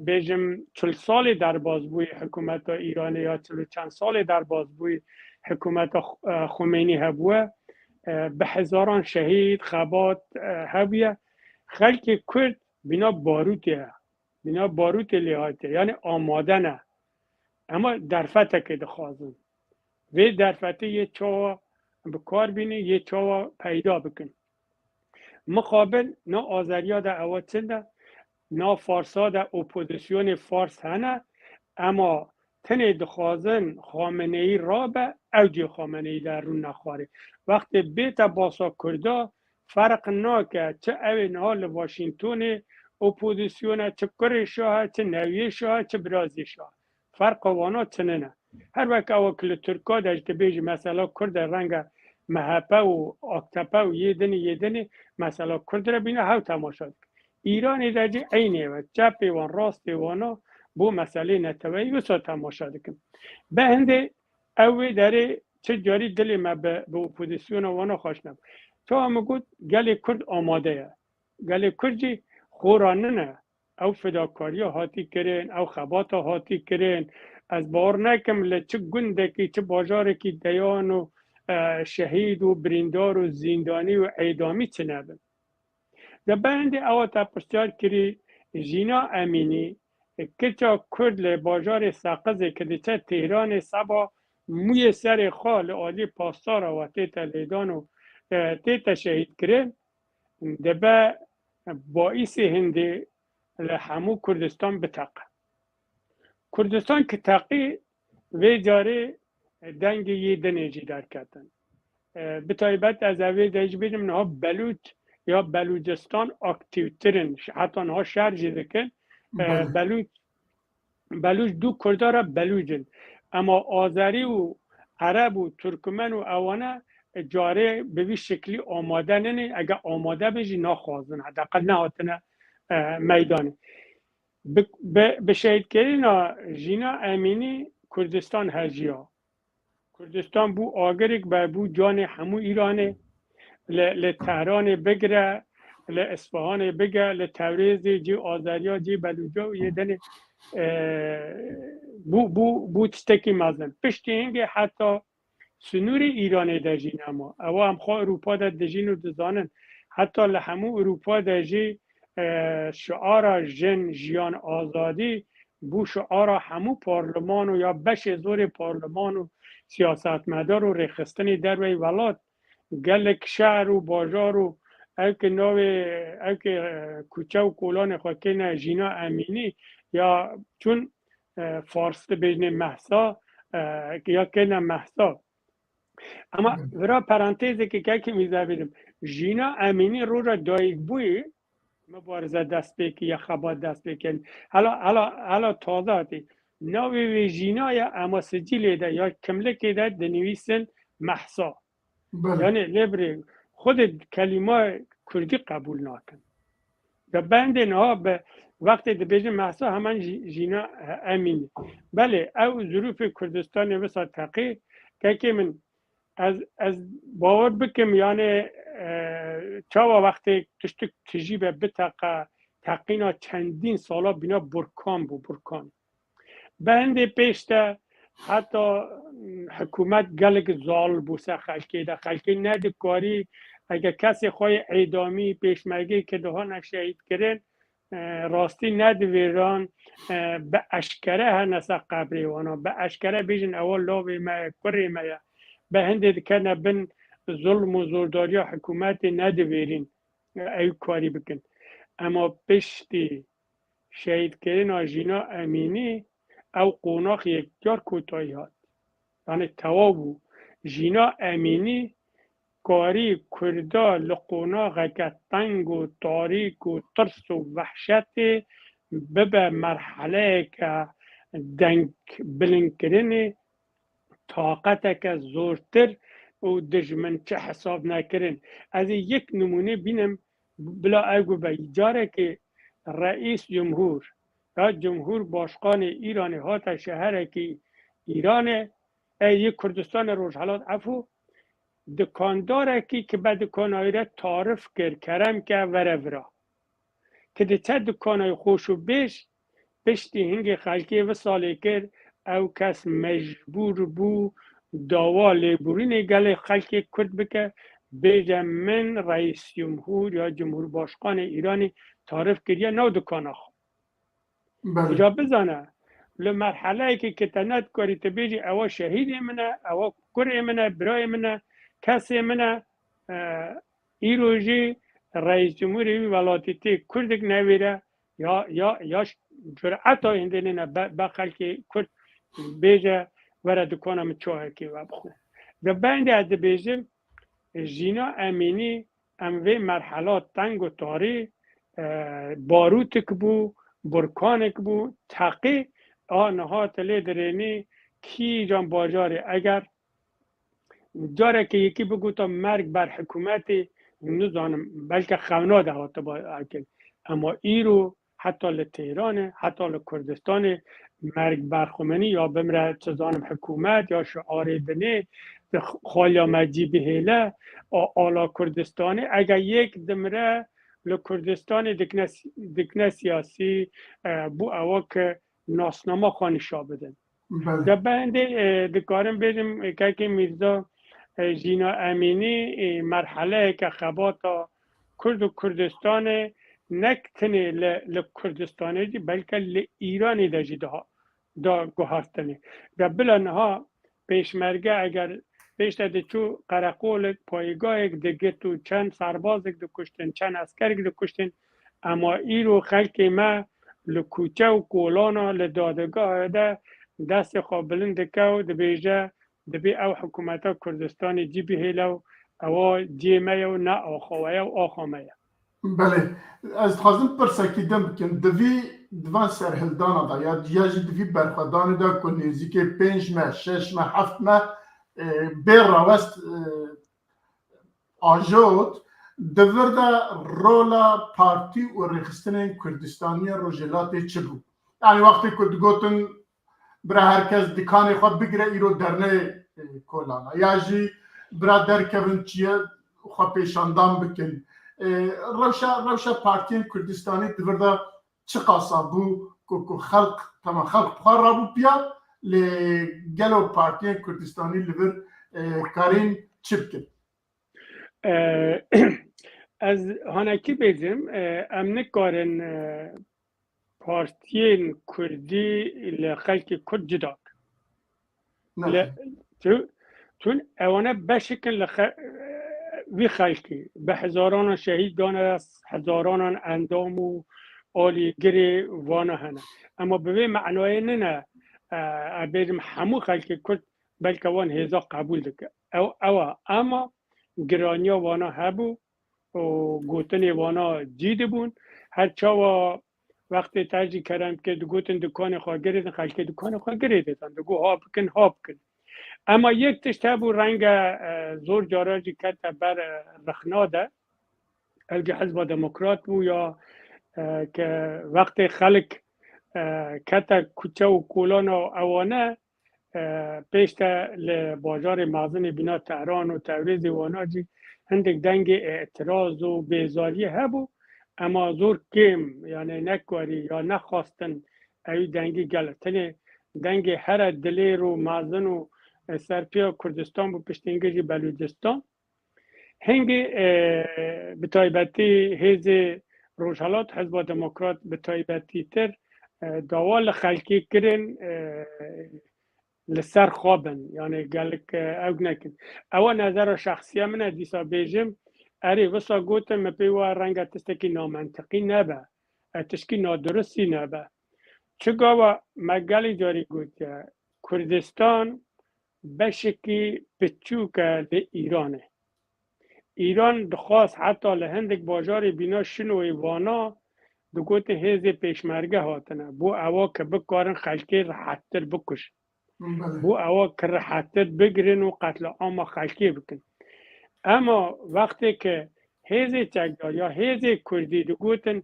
Speaker 2: بیجم 40 سال در بازبوی حکومت ایرانی یا 40 چند سال در بازبوی حکومت خمینی هبوه به هزاران شهید خبات هبیه خلق کرد بنا باروت لیهاته یعنی آماده نه اما در فتح که دخوازن وی در فتح یه چاوا بکار بینی یه چاوا پیدا بکن مقابل نه آذریا ده اواتنده نه فارسا ده اپوزیسیون فارس هنه اما تنه دخوازن خامنه ای را به اوجی خامنه ای در رو نخواره وقتی بیت باسا کرده فرق ناکه چه اوین حال واشنطن اپوزیسیون چه کره شاه چه نویه شاه چه برازی شاه فرق وانا چنه نه هر وقت اوکل ترکا داشته بیج مثلا کرد رنگ محبه و اکتپه و یه دنی مثلا کرد را بینه هاو تماشا ایرانی داجی عینه و چپی وان راستی وانا بو مسئله نتوایی وسا تماشا دکم به هنده اوی داره چه جاری دلی ما به اپوزیسیون وانا خوش نب تو همه گود گل کرد آماده یا گل کردی خورانه نه او فداکاری هاتی کرن او خبات هاتی کرن از بار نکم لچه گنده کی چه باجاره کی دیان و شهید و بریندار و زیندانی و اعدامی چه نبن ده بنده او تا پرسیار کری جینا امینی کچا کرد لی باجار ساقزه که دیچه تهران سبا موی سر خال آلی پاسدارا و تیتا لیدان و تیتا شهید کرن ده با باعث هنده همو کردستان بتاقه کردستان که تاقی وی جاره دنگ یه دنیجی در کتن به طایبت از اوی دیج بیدم نها بلوچ یا بلوچستان اکتیو ترین حتی نها شهر جیده کن بلوچ دو کردارا بلوچن اما آذری و عرب و ترکمن و اوانه جاره به وی شکلی آماده ننی اگه آماده بجی نخوازن حداقل نهاتنه میدانه به شهید کرینا جینا امینی کردستان هجیا کردستان بو آگرک بو جان همو ایرانه لتهران بگره لاصفهان بگره لتبریز جی آذریا جی بلوجا و یه دنه بو تستکی مازن پشتی اینگه حتی سنور ایرانه دجین اما او هم خواه اروپا دا دجین و دزانن حتی لحمو اروپا دجی شعار جن جیان آزادی بو شعار همو پارلمان و یا بش زور پارلمان و سیاست مدار و رخستنی در وی ولاد گلک شهر و باجار و او که او که کوچه و کولان خاکین ژینا امینی یا چون فارس بجن محسا یا کنه محسا اما ورا پرانتزی که میزه بیدم ژینا امینی رو را دایگ بوی مبارزه دست بکی یا خبات دست بکن حالا تازه هاتی ناوی ژینا یا اما سجیلی ده یا کملکی ده دنویسن محسا یعنی لبری خود کلمه کردی قبول نکن و بند اینها به وقتی بیجن محسا همان ژینا امینی بله او ظروف کردستان وسا تقی که من از باور بکم یعنی چاوا وقتی تشتک تجیب بتقا تقینا چندین سالا بینا برکان بند پیشته حتی حکومت گلگ زال بوسه خلکی ده خلکی نده کاری اگه کسی خواه اعدامی پیشمرگی که ده ها نشهید کرن راستی نده ویران به اشکره هنسا قبری وانا به اشکره بیجن اول لاوی ما کری ما به هنده کنه بن ظلم و زورداری حکومت نده ویرین ای کاری بکن اما پشتی شهید کردن ژینا امینی او قوناخ یک جار کوتاهی هات یعنی توابو ژینا امینی کاری کردا لقوناخ که تنگ و تاریک و ترس و وحشت به مرحله که دنگ بلند کردن طاقت که زورتر و دجمن چه حساب نکردن از یک نمونه بینم بلا اگو به جاره که رئیس جمهور یا جمهور باشقان ایران هات شهر که ایران یک کردستان روشحالات عفو دکاندار که به دکانهای را تعارف کرم که ورورا که ده چه دکانهای خوشو بشتی هنگ خلکی و سالی کرد او کس مجبور بو داوا لیبورین گل خلکی کرد بکه بیجه من رئیس جمهور یا جمهور باشقان ایرانی تعارف کردیا نو دکانه خود کجا بزنه لمرحله که تنت کاری تبیجی اوا شهید منه اوا کر منه برای منه کسی منه ایروژی رئیس جمهوری ولایتی کردک نویره یا جرأت ها هندنه با خلکی کرد بیجه وره دکانم چوه که و بخون و بند از بیجه ژینا امینی اموی مرحلات تنگ و تاری باروتک بو برکانک بو تقی آنها تلی درینی کی جان باجاره اگر داره که یکی بگو تا مرگ بر حکومتی نزانم بلکه خوناده ها تا باید اما ای رو حتی لتهران حتی لکردستان مرگ بر خمینی یا بمره چزانم حکومت یا شعار بنه خالیا مجیب هیله آلا کردستانی اگر یک دمره لکردستان دکنه سیاسی بو اوا که ناسنامه خانی شا بدن در بنده دکارم بیدیم که میرزا ژینا امینی مرحله که خباتا کرد و کردستان نکتنه لکردستانی دی بلکه لایرانی دا جیده ها دا گوهستنه و بلانها پیشمرگه اگر بیشتر چو قرقول پایگاه دیگه تو چند سرباز ده کشتن چند اسکر ده کشتن اما ای رو خلق ما لکوچه و کولانا لدادگاه ده دست خوابلند که و ده بیجه ده بی او حکومتا کردستان جی بیهیلو او جیمه و نه آخوه و آخامه
Speaker 1: بله از خواستم پرسکیدم بکن دوان سرهلدان دا یا جی دوی برخوادان دا که نیزی که 5 ماه 6 ماه 7 ماه بیر راوست آجود دور دا رولا پارتی و رخستن کردستانی روژلات چه بود یعنی وقتی که دگوتن برای هر کس دکانی خواه بگره ایرو درنه کولانا یا جی برای درکبن چیه خواه پیشاندام بکن روشا پارتی کردستانی دور دا چه قاسا بو که خلق تمام خلق بخواه را بو بیا لگلو پارتی کردستانی لور کارین چی بکن
Speaker 2: از هانکی بیزیم امنه کارن پارتی کردی لخلق کرد جدا چون اوانه بشکل وی خلقی به هزاران شهید دانه است، هزاران اندام و آلی گری وانه هنه، اما به معنای نه بیرم همو خلقی کرد بلکه وان هزا قبول دکه اما گرانیا وانا هبو و گوتن وانا جیده بون هر چاوا وقتی ترجیح کردم که گوتن دکان خواه گریدن خلقی دکان خواه گریدن دگو ها بکن اما یک تشته بو رنگ زور جاراجی کتا بر رخناده الگه حزب دموکرات بو یا که وقتی خلق کتا کوچه و کولان و اوانه پیشتا لباجار مغزن بنا تهران و تبریز وانا جی هندک دنگ اعتراض و بیزاری هبو اما زور کم یعنی نکواری یا نخواستن اوی دنگی گلتنی دنگ هر دلیر و مغزن و سرپیا کردستان بو پشتینگه جی بلوچستان هنگی بتایبتی هیز روشالات حزب دموکرات بتایبتی تر دوال خلقی کرن لسر خوابن یعنی گلک اوگ نکن اول نظر شخصی من دیسا بیجم اری وسا گوتم مپیوا رنگ تستکی نامنطقی نبه تشکی نادرستی نبه چگاه مگلی جاری گوت کردستان بشکی پچوکه لی ایرانه ایران دخواست حتی لهندک باجار بینا شنوی وانا دو گوت هیز پیشمرگه هاتنه بو اوا که بکارن خلکی راحتتر بکش بو اوا که راحتتر بگرن و قتل عام خلکی بکن اما وقتی که هیز چکدار یا هیز کردی دو گوتن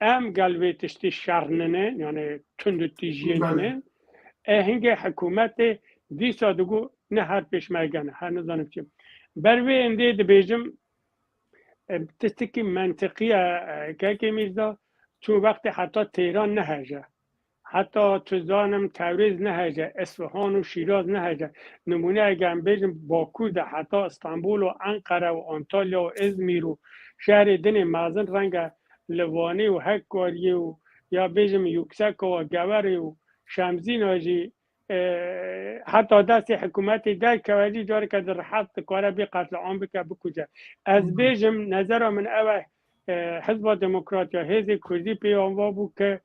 Speaker 2: ام گلوی تشتی شرننه یعنی تند تیجیننه هنگه حکومت دیسا دو نه هر پیشمرگه نه هر نظانم چیم بروی انده ده بیجم تستکی منطقیه که میزده تو وقتی حتی تهران نهجه حتی تو زانم تبریز نهجه اصفهان و شیراز نهجه نمونه اگر بیجم باکو ده حتی استانبول و انقره و انطالیا و ازمیر و شهر دن مازن رنگ لوانی و هکاری و یا بیجم یوکسک و گوری و شمزین آجی حتی دست حکومتی در کوجی جاری که در حد کاره بی قتل عام بکه بکجه از بیجم نظر من اوه حزب دموکرات یا حزب کردی پیانوا بود که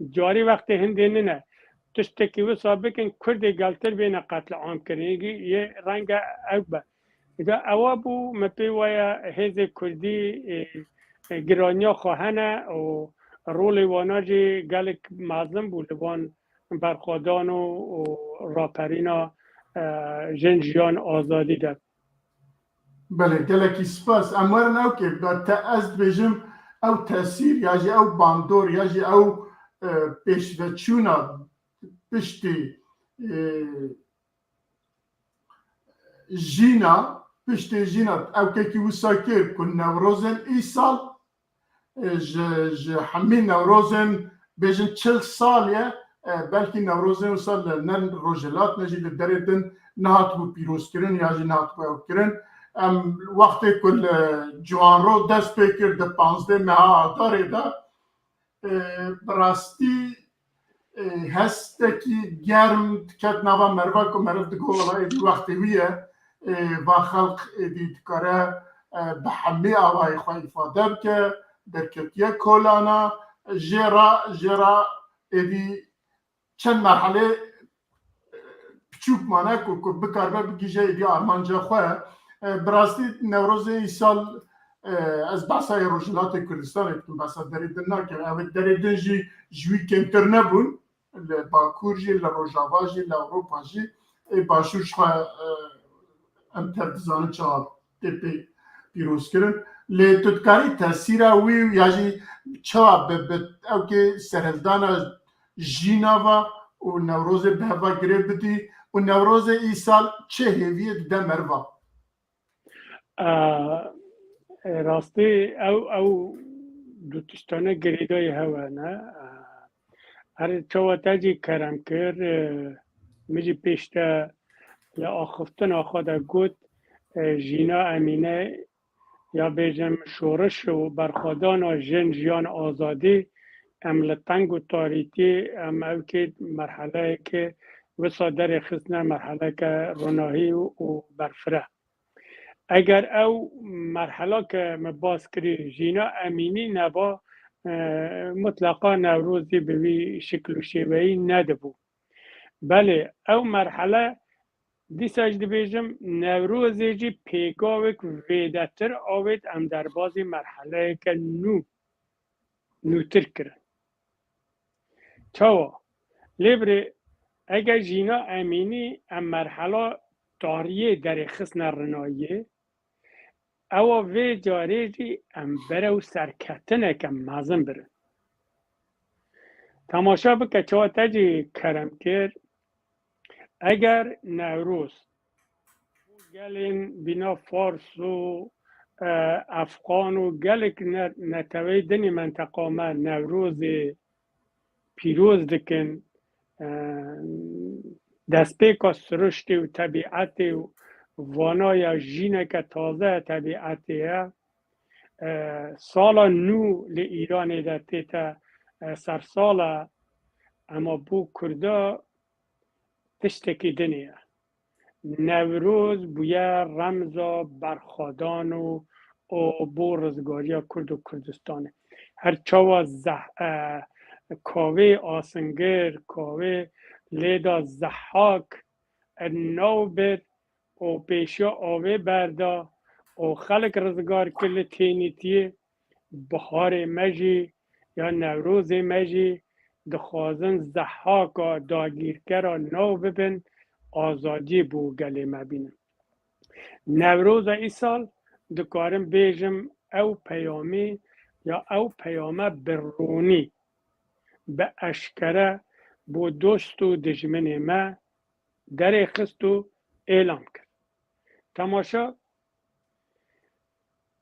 Speaker 2: جاری وقت هنده نه تشتکی و سابقا کردی گلتر بین قتل عام کرنگی یه رنگ او با اذا اوا بو مپیویا حزب کردی گرانیا خواهنه و رول واناجی گلک معظم بود وان برخوادان و راپرینا جنجیان آزادی داد
Speaker 1: بله گلکی سپاس امور نو که تا از بجم او تاثیر یاجی او باندور یاجی او پیشوچونا پشتی جینا پشتی جینا او که وساکر کن نوروزن ای سال همین نوروزن بجن 40 سالیه بلکه نوروزن سال نن روجلات نجید دردن نهات بو پیروز کرن یاجی نهات بو کرن وقتی کل جوان رو دست پیکر ده 15 ماه داره ده براستی هستکی گرم کت نوا مروا که مرف دگو والای وقتی ویه و خلق دید کاره به همه آوای خواهی فادر که در کتیه کولانا جرا ایدی چند مرحله پچوک مانه که بکار بگیجه ایدی آرمانجا خواه براستی نوروز ای سال از بحثای روجلات کردستان اکتون بحثا دریدن ناکر اوه دریدن جوی کمتر نبون لباکور جی لروجاوا جی لأوروپا جی باشوش خواه امتردزانه چهار تیپی پیروز کرن لی تدکاری تاثیر اوی یاجی چه او که سرهلدان جیناوا و نوروز بهوا گره بدی و نوروز ای سال چه هیویت ده مروا
Speaker 2: راستی او دو تشتانه گریدای هوا نه هر چوا تاجی کرم کر میجی پیشتا لآخفتن آخواد گوت جینا امینه یا بیجم شورش و برخوادان و جیان آزادی ام لطنگ و تاریتی ام او که مرحله که وصادر خسنه مرحله که روناهی و برفره اگر او مرحله که باز کری جینا امینی نبا مطلقا نوروزی به وی شکل و شیوهی ندبو بله او مرحله دیساج دبیجم نوروزی جی پیگاوک ویدتر آوید ام در بازی مرحله که نوتر کرن چاوا لیبره اگر جینا امینی ام مرحله داریه در خسن رنایه او وی جاری جی ام برو سرکتنه که مازم برن تماشا بکه چاوا تجی کرم کرد اگر نوروز گلین بینا فارس و افغان و گلک نتوی دنی منطقه ما نوروز پیروز دکن دست پیکا سرشتی و طبیعتی و وانای جینه که تازه طبیعتیه سالا نو لی ایران دسته تا سرساله اما بو کرده تشتکی دنیه نوروز بویا رمزا برخادان و بو رزگاریا کرد و کردستانه هر چاوا کاوه آسنگر کاوه لیدا زحاک نو بید و پیشا آوه بردا و خلق رزگار کل تینیتی بخار مجی یا نوروز مجی دخوازن زحاکا داگیرکرا نو ببین آزادی بو گلی مبینم نوروز ای سال دکارم بیجم او پیامی یا او پیامه برونی به اشکره بو دوست و دجمن ما در خست و اعلام کرد تماشا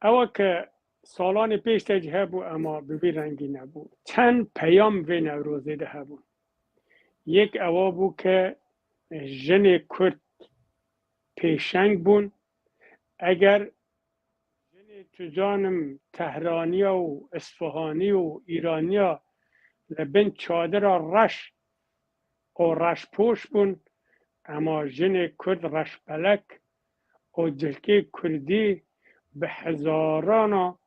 Speaker 2: او که سالان پیش تجه بو اما ببی رنگی نبود چند پیام و نوروزی ده بود یک او بو که جن کرد پیشنگ بون اگر جن تجانم تهرانیا و اصفهانی و ایرانیا لبن چادر رش و رش پوش بون اما جن کرد رش پلک و جلکه کردی به هزارانا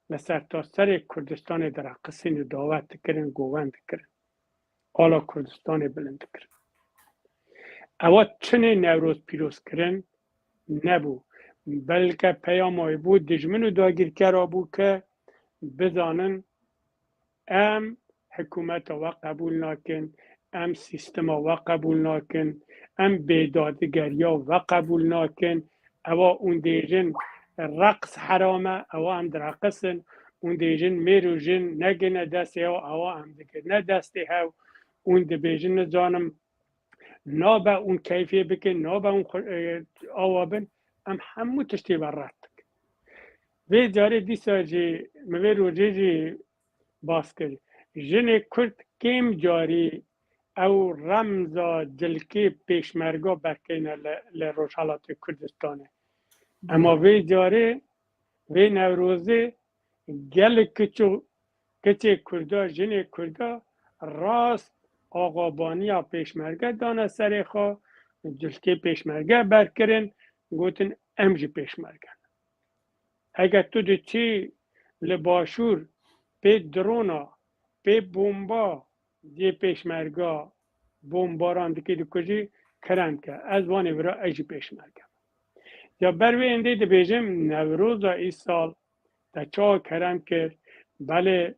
Speaker 2: لسر تا سر کردستان در قصین دعوت کرن گووند کرن آلا کردستان بلند کرن اوا چنه نوروز پیروز کرن نبو بلکه پیامای بود دجمن و داگیر کرا بو که بزانن ام حکومت و قبول ناکن ام سیستم و قبول ناکن ام بیدادگریا و قبول ناکن اوا اون دیجن رقص حرامه اوا هم درقصن اون دیجن میرو جن نگنه دسته اوا هم دگنه دسته هاو اون دیجن نزانم نابا اون کیفیه بکن نابا اون آوابن ام همو تشتی برات وی جاری دیسا جی موی روجی جی باس کری جن کرد کم جاری او رمزا جلکی پیشمرگا برکینه لروشالات کردستانه اما وی جاری وی نوروزی گل کچه کردا جن کردا راست آقابانی پیشمرگه دانه سری خواه جلکی پیشمرگه برکرین گوتن امجی پیشمرگه اگر تو دی چی لباشور پی درونا پی بومبا دی پیشمرگه بومباران دکی دی کجی کرند که از وانی برا ایجی پیشمرگه یا بروی انده دی بیجم نوروز ای سال تا چا کرند که بله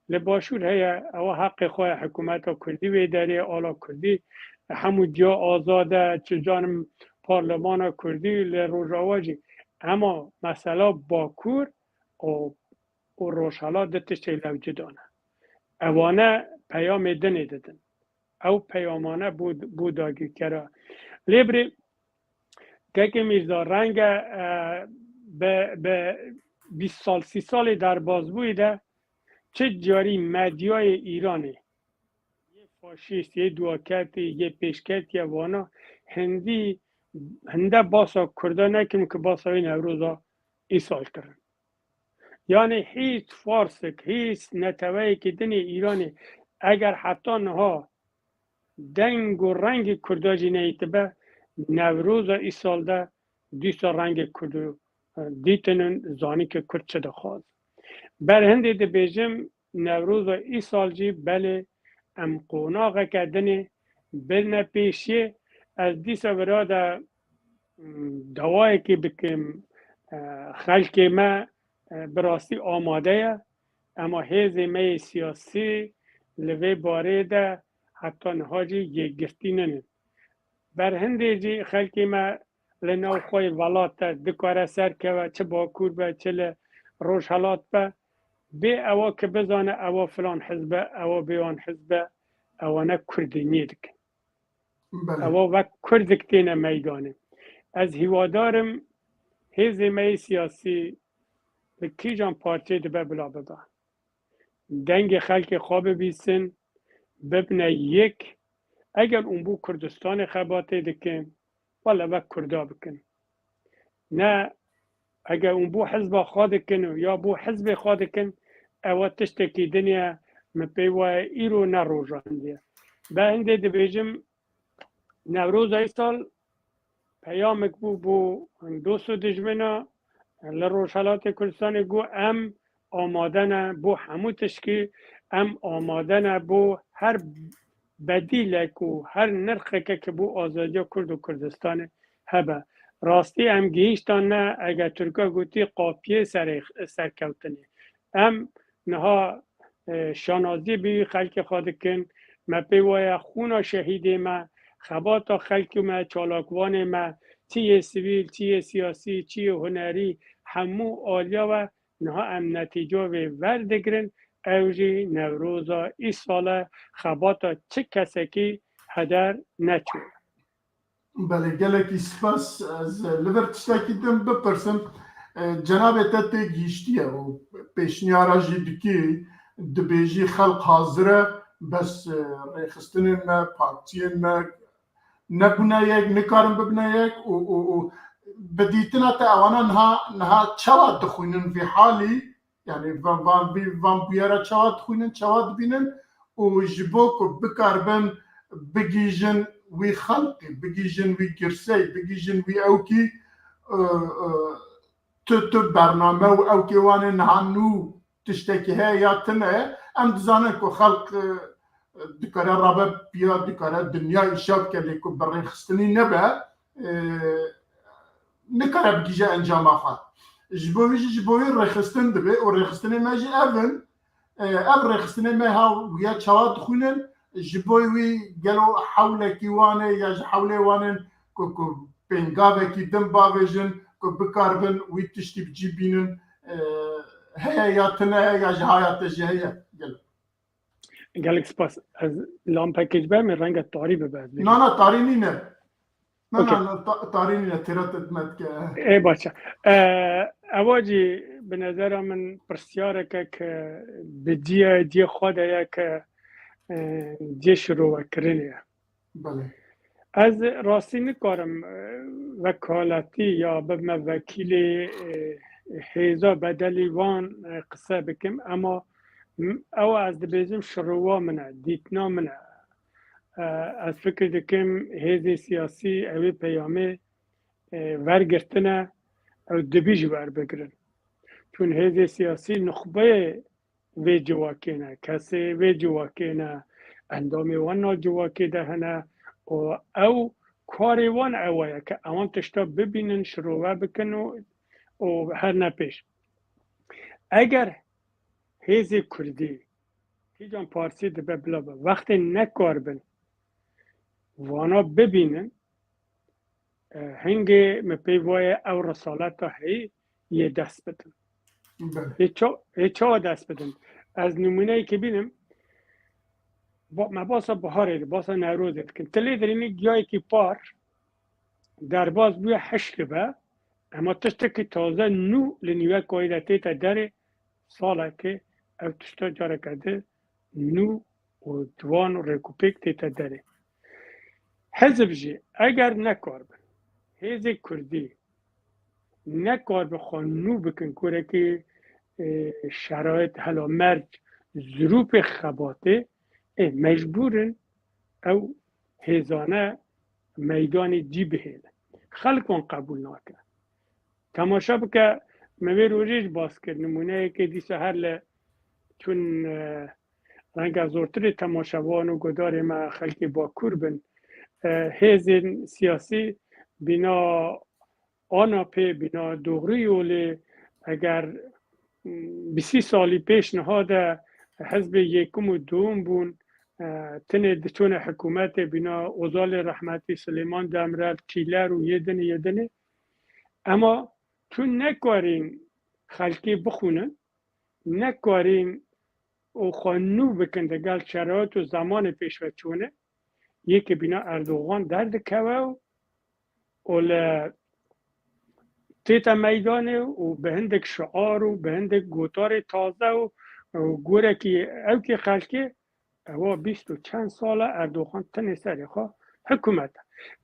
Speaker 2: لباشور هیا او حق خواه حکومت کردی وی داری آلا کردی همو دیا آزاده چجانم پارلمان کردی لروژاواجی اما مثلا باکور و روشالا دتش لوجه دانه اوانه پیام دنی دادن او پیامانه بوداگی کرا لیبری که میرزا رنگ به 20 سال 30 سال در باز بویده چه جاری مدیای ایرانی یه فاشیست یه دواکتی یه پیشکتی وانا هنده باسا کرده نکنم که باسا این نوروزا ایسال کرن یعنی هیچ فارسک هیچ نتوهی که دنی ایرانی اگر حتی نها دنگ و رنگ کرده جی نیتبه نوروزا ایسال ده دیسا رنگ کردو دیتنن زانی که کرد چه دخواست بر هنده ده بیجم نوروز ای سال جی بله ام قوناغ کدنه برنه پیشی از دیسا برا ده دوایی که بکم خلق ما براستی آماده اما هیزه می سیاسی لوی باره ده حتی نهاجی یک گرتی ننه بر هنده جی خلق ما لنو خوی ولات دکاره سر که چه باکور به چه روش حالات به بی اوا که بزانه اوا فلان حزبه اوا بیان حزبه اوا نه کردینی دکن اوا و کردکتین میدانه از هیوادارم هیزه می سیاسی لکی جان پارچه ده بلا ببا دنگ خلق خواب بیسن ببنه یک اگر اون بو کردستان خباته دکن والا و کردا بکن نه اگر اون بو حزب خواد کن یا بو حزب خواد کن اوا تشتکی دنیا مپیوه ایرو نه روژانده به هنده دبیجم نوروز ای سال پیامک بو دوست دجمنا لروشالات کردستان گو ام آمادن بو همو تشکی ام آمادن بو هر بدیلک و هر نرخه که بو آزادی کرد و کردستان هبه راستی ام گیشتان نه اگر ترکا گوتی قاپیه سرکوتنی ام نها شانازی بی خلق خادکن مپیوه خونا شهیده ما خباتا خلق ما چالاکوان ما چیه سیویل چیه سیاسی چیه هنری همو آلیا و نها ام نتیجه و وردگرن اوجی نوروزا ای ساله خباتا چه کسی که هدر نچو
Speaker 1: بله گلکی سپاس از لبر تشتاکی دم بپرسم جناب تاتی گیشتیه و پیشنیارا جیدکی دبیجی خلق حاضره بس ریخستنین ما پارتین ما نبونه یک نکارم ببنه یک و بدیتنا تا اوانا نها چواد دخوینن في حالی يعني وان بيارا چواد دخوینن چواد بینن و جبوك بكاربن بگیجن وی خلقی بگیجن وی گرسی بگیجن وی اوکی تو برنامه و اوکی وانه نهانو تشتکی های یا تنه ام دزانه که خلق دکاره رابه بیا دکاره دنیا ایشاب کرده که برای خستنی نبه نکاره بگیجه انجام آخواد جبوی رخستن دبه و رخستن ماجی اول رخستن ما ها ویا چواد خونن جبوی وی گلو حوله کی وانه یا حوله وانه کو پنگاوه کی دم باویجن کو بکاربن وی تشتی بجیبینن هیاتنا یا جهایات جهیه گلو
Speaker 2: گلک سپاس از لام پکیج به من رنگ تاری ببرد
Speaker 1: نه تاری نه نه تاری نه تیرات ادمت که
Speaker 2: ای باشه اواجی به نظر من پرسیاره که به دی خود یک دی شروع کردنه
Speaker 1: بله
Speaker 2: از راستی نکارم وکالتی یا به وکیل حیزا بدلی وان قصه بکم اما او از دبیزم شروع منه دیتنا منه از فکر دکم حیز سیاسی اوی پیامه ورگرتنه او دبیج ور بگرن چون حیز سیاسی نخبه وی جواکینه کسی وی جواکینه اندامی وانا جواکی دهنه او کاری وان اوه که اوان تشتا ببینن شروع بکن و هر نپیش اگر حیز کردی هیچان پارسی ده بلا وقتی نکار بن وانا ببینن هنگی مپیوای او رسالت هی یه دست بدن یه چا دست بدن از نمونه ای که بینم ما باسا بحاره باسا نوروزه کن تلی درینی گیایی که پار در باز بوی حشک به اما تشتا که تازه نو لنیوه قایدتی تا داره ساله که او تشتا جاره کرده نو و جوان و ریکوپیک تیتا داره حزب جی اگر نکار بن حزب کردی نکار بخوان نو بکن کوره که شرایط حالا مرج ظروف خباته مجبورن او هزانه میدان دی بهیل خلقون قبول ناکن تماشا بکه موی روریش باز کرد نمونه که دیسه هر چون رنگ زورتر تماشاوان و گدار ما خلقی با کور بن حزب سیاسی بنا آنا پی بنا دوغری اولی اگر 20 سالی پیش نهاده حزب یکم و دوم بون تنه دچون حکومت بنا اوزال رحمتی سلیمان دمرد کیلر و یه دنه اما چون نکارین خلقی بخونن نکارین و خانو بکن دگل شرایط و زمان پیش و چونه یکی بنا اردوغان درد کوه و تیتا میدانه و به هندک شعار و به هندک گوتار تازه و گوره که او که خلقی او 20 و چند ساله اردوغان تنه سری خواه حکومت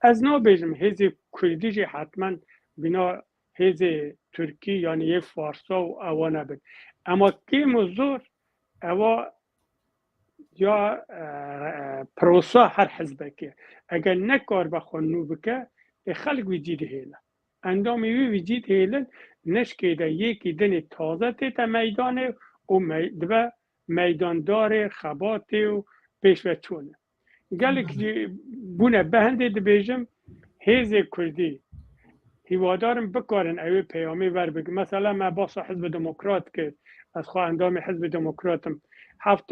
Speaker 2: از نو بیجم هزی کردیجی حتما بنا هزی ترکی یعنی یه فارسا و اوانه بید اما که مزور او یا پروسا هر حزبه که اگر نکار بخونو بکه خلق ویجید هیله اندام ویجید هیله نشکه ده یکی دن تازه تیتا میدانه و میدان داره خباته و پیش و چونه گلک بونه بهنده ده بیجم هیز کردی هیوادارم بکارن اوی پیامی ور بگه مثلا من باسا حزب دموکرات که از خواه اندام حزب دموکراتم 7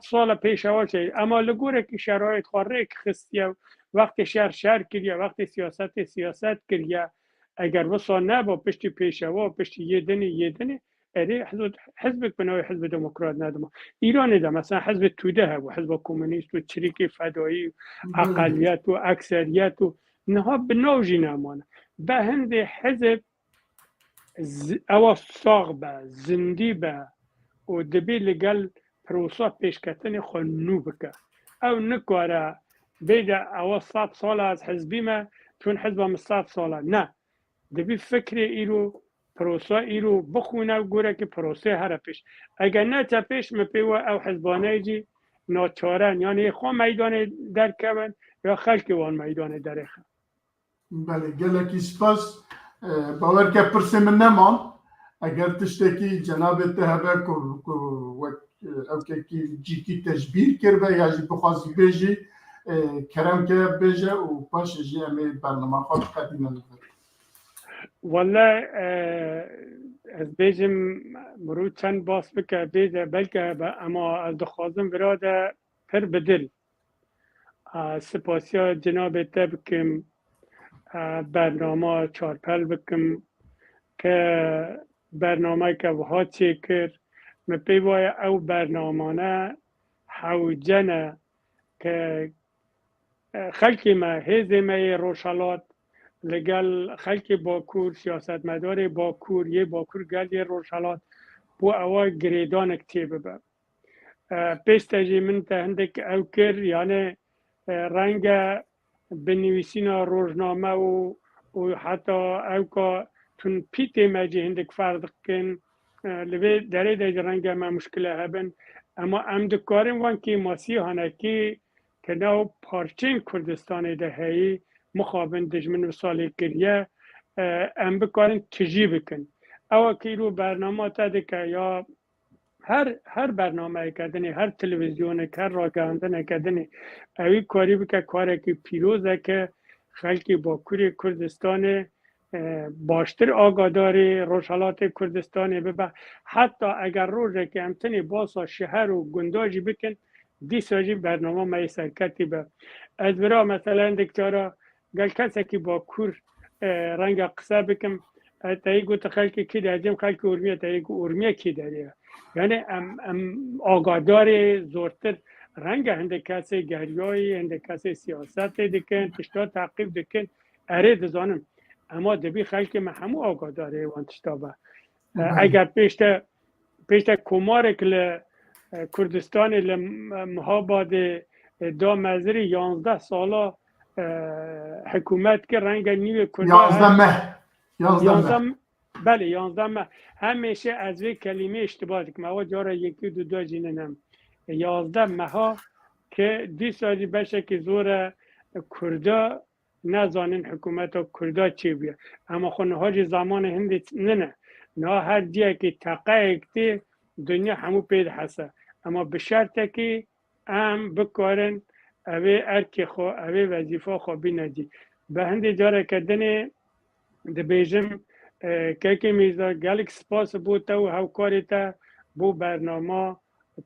Speaker 2: سال پیش اول شد اما لگوره که شرایط خواره که خستیه وقت شهر کریه وقت سیاست کریه اگر وصا نبا پشتی پیشوا پشتی یه دنه اره حزب بنای حزب دموکرات ندم ایران ده مثلا حزب توده و حزب کمونیست و چریک فدایی و اقلیت و اکثریت و نها بناوجی نمانه به هند حزب او ساغ به زندی به و دبی لگل پروسا پیشکتن خونو بکه او نکاره بیده او 100 سال از حزبی ما چون حزبم 100 ساله نه دبی فکر ایرو پروسا ایرو بخونه و گوره که پروسه هر پیش اگر نه تا پیش مپیوه او حزبانه جی ناچارن یعنی خواه میدان در کبن یا خلق وان میدان در خوا
Speaker 1: بله گلکی سپاس باور که پرسه من نمان اگر تشتکی جناب تهبه او که جیکی تجبیر کرده یا جی بخوازی بیجی کرم که بیجه و پاش جی امی برنامه خواب قدیمه نفر
Speaker 2: والله از بیجم مرو چند باس بکه بیجه بلکه اما از دخوازم براده پر بدل سپاسی ها جناب تبکم برنامه چارپل بکم که برنامه که وها چه کرد مپیوای او برنامه حوجنه که خلقی ما هیزه ما روشالات لگل خلق باکور سیاست مدار باکور یه باکور گل یه روشالات بو اوا گریدان اکتیبه با پیشتاجی من تا هندک او کر یعنی رنگ بنویسین روزنامه و حتی او که تون پیتی مجی هندک فرد کن لبه داره در رنگ ما مشکله هبن اما ام دکارم وان که ماسی هانکی که نو پارچین کردستان دهایی مخابن دجمن و سالی کریه ام بکارن تجی بکن او که رو برنامه تا که یا هر برنامه کردنی هر تلویزیون هر راگاندن کردنی اوی کاری بکه کاری که پیروزه که خلقی با کوری کردستان باشتر آگاداری روشالات کردستان ببه حتی اگر روزه که امتنی باسا شهر و گنداجی بکن دی ساجی برنامه مای سرکتی به از برا مثلا دکتارا گل کسی که با کور رنگ قصه بکن تایی گوت خلقی کی درجم خلقی ارمیه تایی گو ارمیه کی داریه یعنی آگادار زورتر رنگ هنده کسی گریایی هنده کسی سیاست دکن تشتا تعقیب دکن اره دزانم اما دبی خلق ما همو آگاداره وانتشتا با اگر پیشتا کماره که کردستان لمحاباد دا مزری 11 سالا حکومت که رنگ نیو کرده
Speaker 1: 11
Speaker 2: بله 11 مه همیشه از وی کلمه اشتباه دکم اما جارا یکی دو جیننم 11 مه ها که دی سالی بشه که زور کرده نزانین حکومت کردا چی بیا اما خو نهاج زمان هندی نه هر جایی که تقه اکتی دنیا همو پید حسه اما به شرط که ام بکارن اوه ارکی خو اوه وظیفه خو بینجی به هندی جاره کردن ده بیجم که میزا گلک سپاس بود تو هاوکاری تا بو برنامه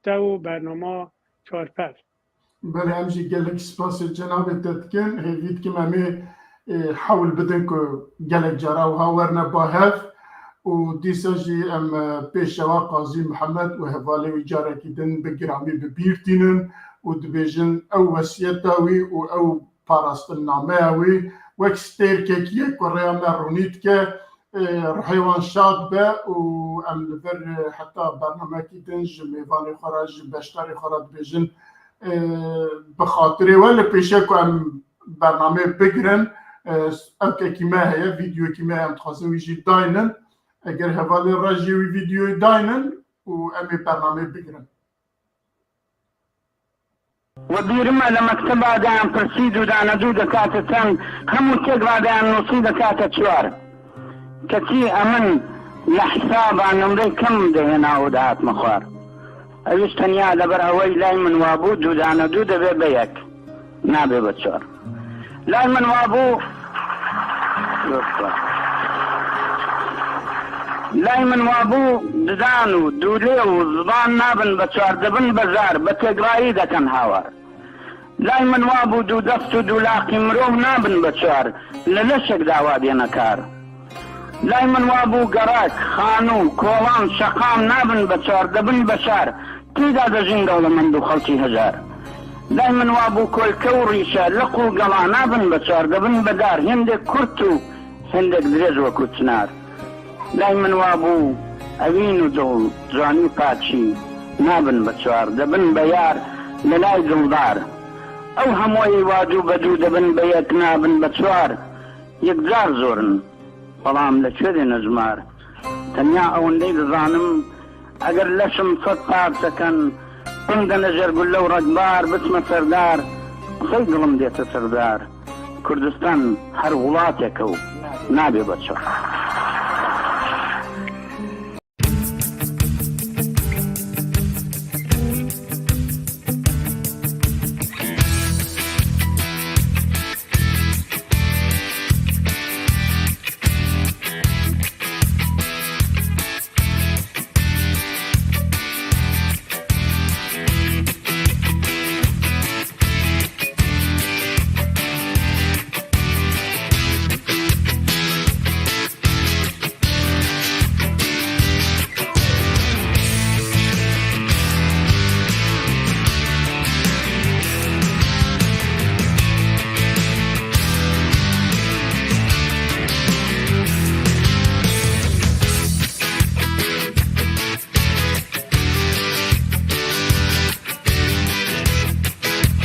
Speaker 2: تو برنامه چارپل
Speaker 1: بله همجی گلک سپاس جناب تدکن هیوید که ممی حول بدن که گلک جرا و هاورنا با هف و دیسا جی ام پیشوا قاضی محمد و حوالی و جاره کدن بگرامی ببیرتینن و دبیجن او وسیعتاوی و او پاراستن نامهاوی وک ستیر که کیه کره مرونید که حیوان شاد به و ام لبر حتی برنامه کدن جمیوان خراج بشتر خراد بیجن بخاطره ولی پیشه که ام برنامه بگرن او که کیمه هیا ویدیو کیمه هم تخواستن ویجی داینن اگر حوالی راجی وی ویدیو داینن و امی برنامه بگرن
Speaker 3: وبيرما لما كتب عن برسيد ودانا دودة كاتتان همو تقرا عن نصيدة كاتتشوار كتي أمن لحساب عن نمري كم دهنا ودات مخوار أيش تنيا لبر هوي لايمن وابو دودانا دودة ببيك نابي بتشوار لايمن وابو لايمن وابو ددانو دوليو زبان نابن بتشوار دبن بزار بتقرائي دا كان هاوار لايمن وابو دو دستو دولاقي مروه نابن بتشوار للشك دعوا دينا كار لايمن وابو قراك خانو كولان شقام نابن بتشوار دبن بشار تيدا دجين دولة من دو خلطي هزار لايمن وابو كل كوريشا لقو قلا نابن بتشوار دبن بدار هندك كرتو هندك دريز وكوتنار لايمن وابو اوينو دو زواني باتشي نابن بتشوار دبن بيار للاي دلدار او هموي واجو بدو دبن بيك نابن بتشوار يقدار زورن بلام لشوذي نزمار تنيا اون ليل ظانم اگر لشم فطاب سكن قند نجر قلو رجبار بسم سردار سيقلم ديت سردار كردستان هر غلاتكو نابي بتشوار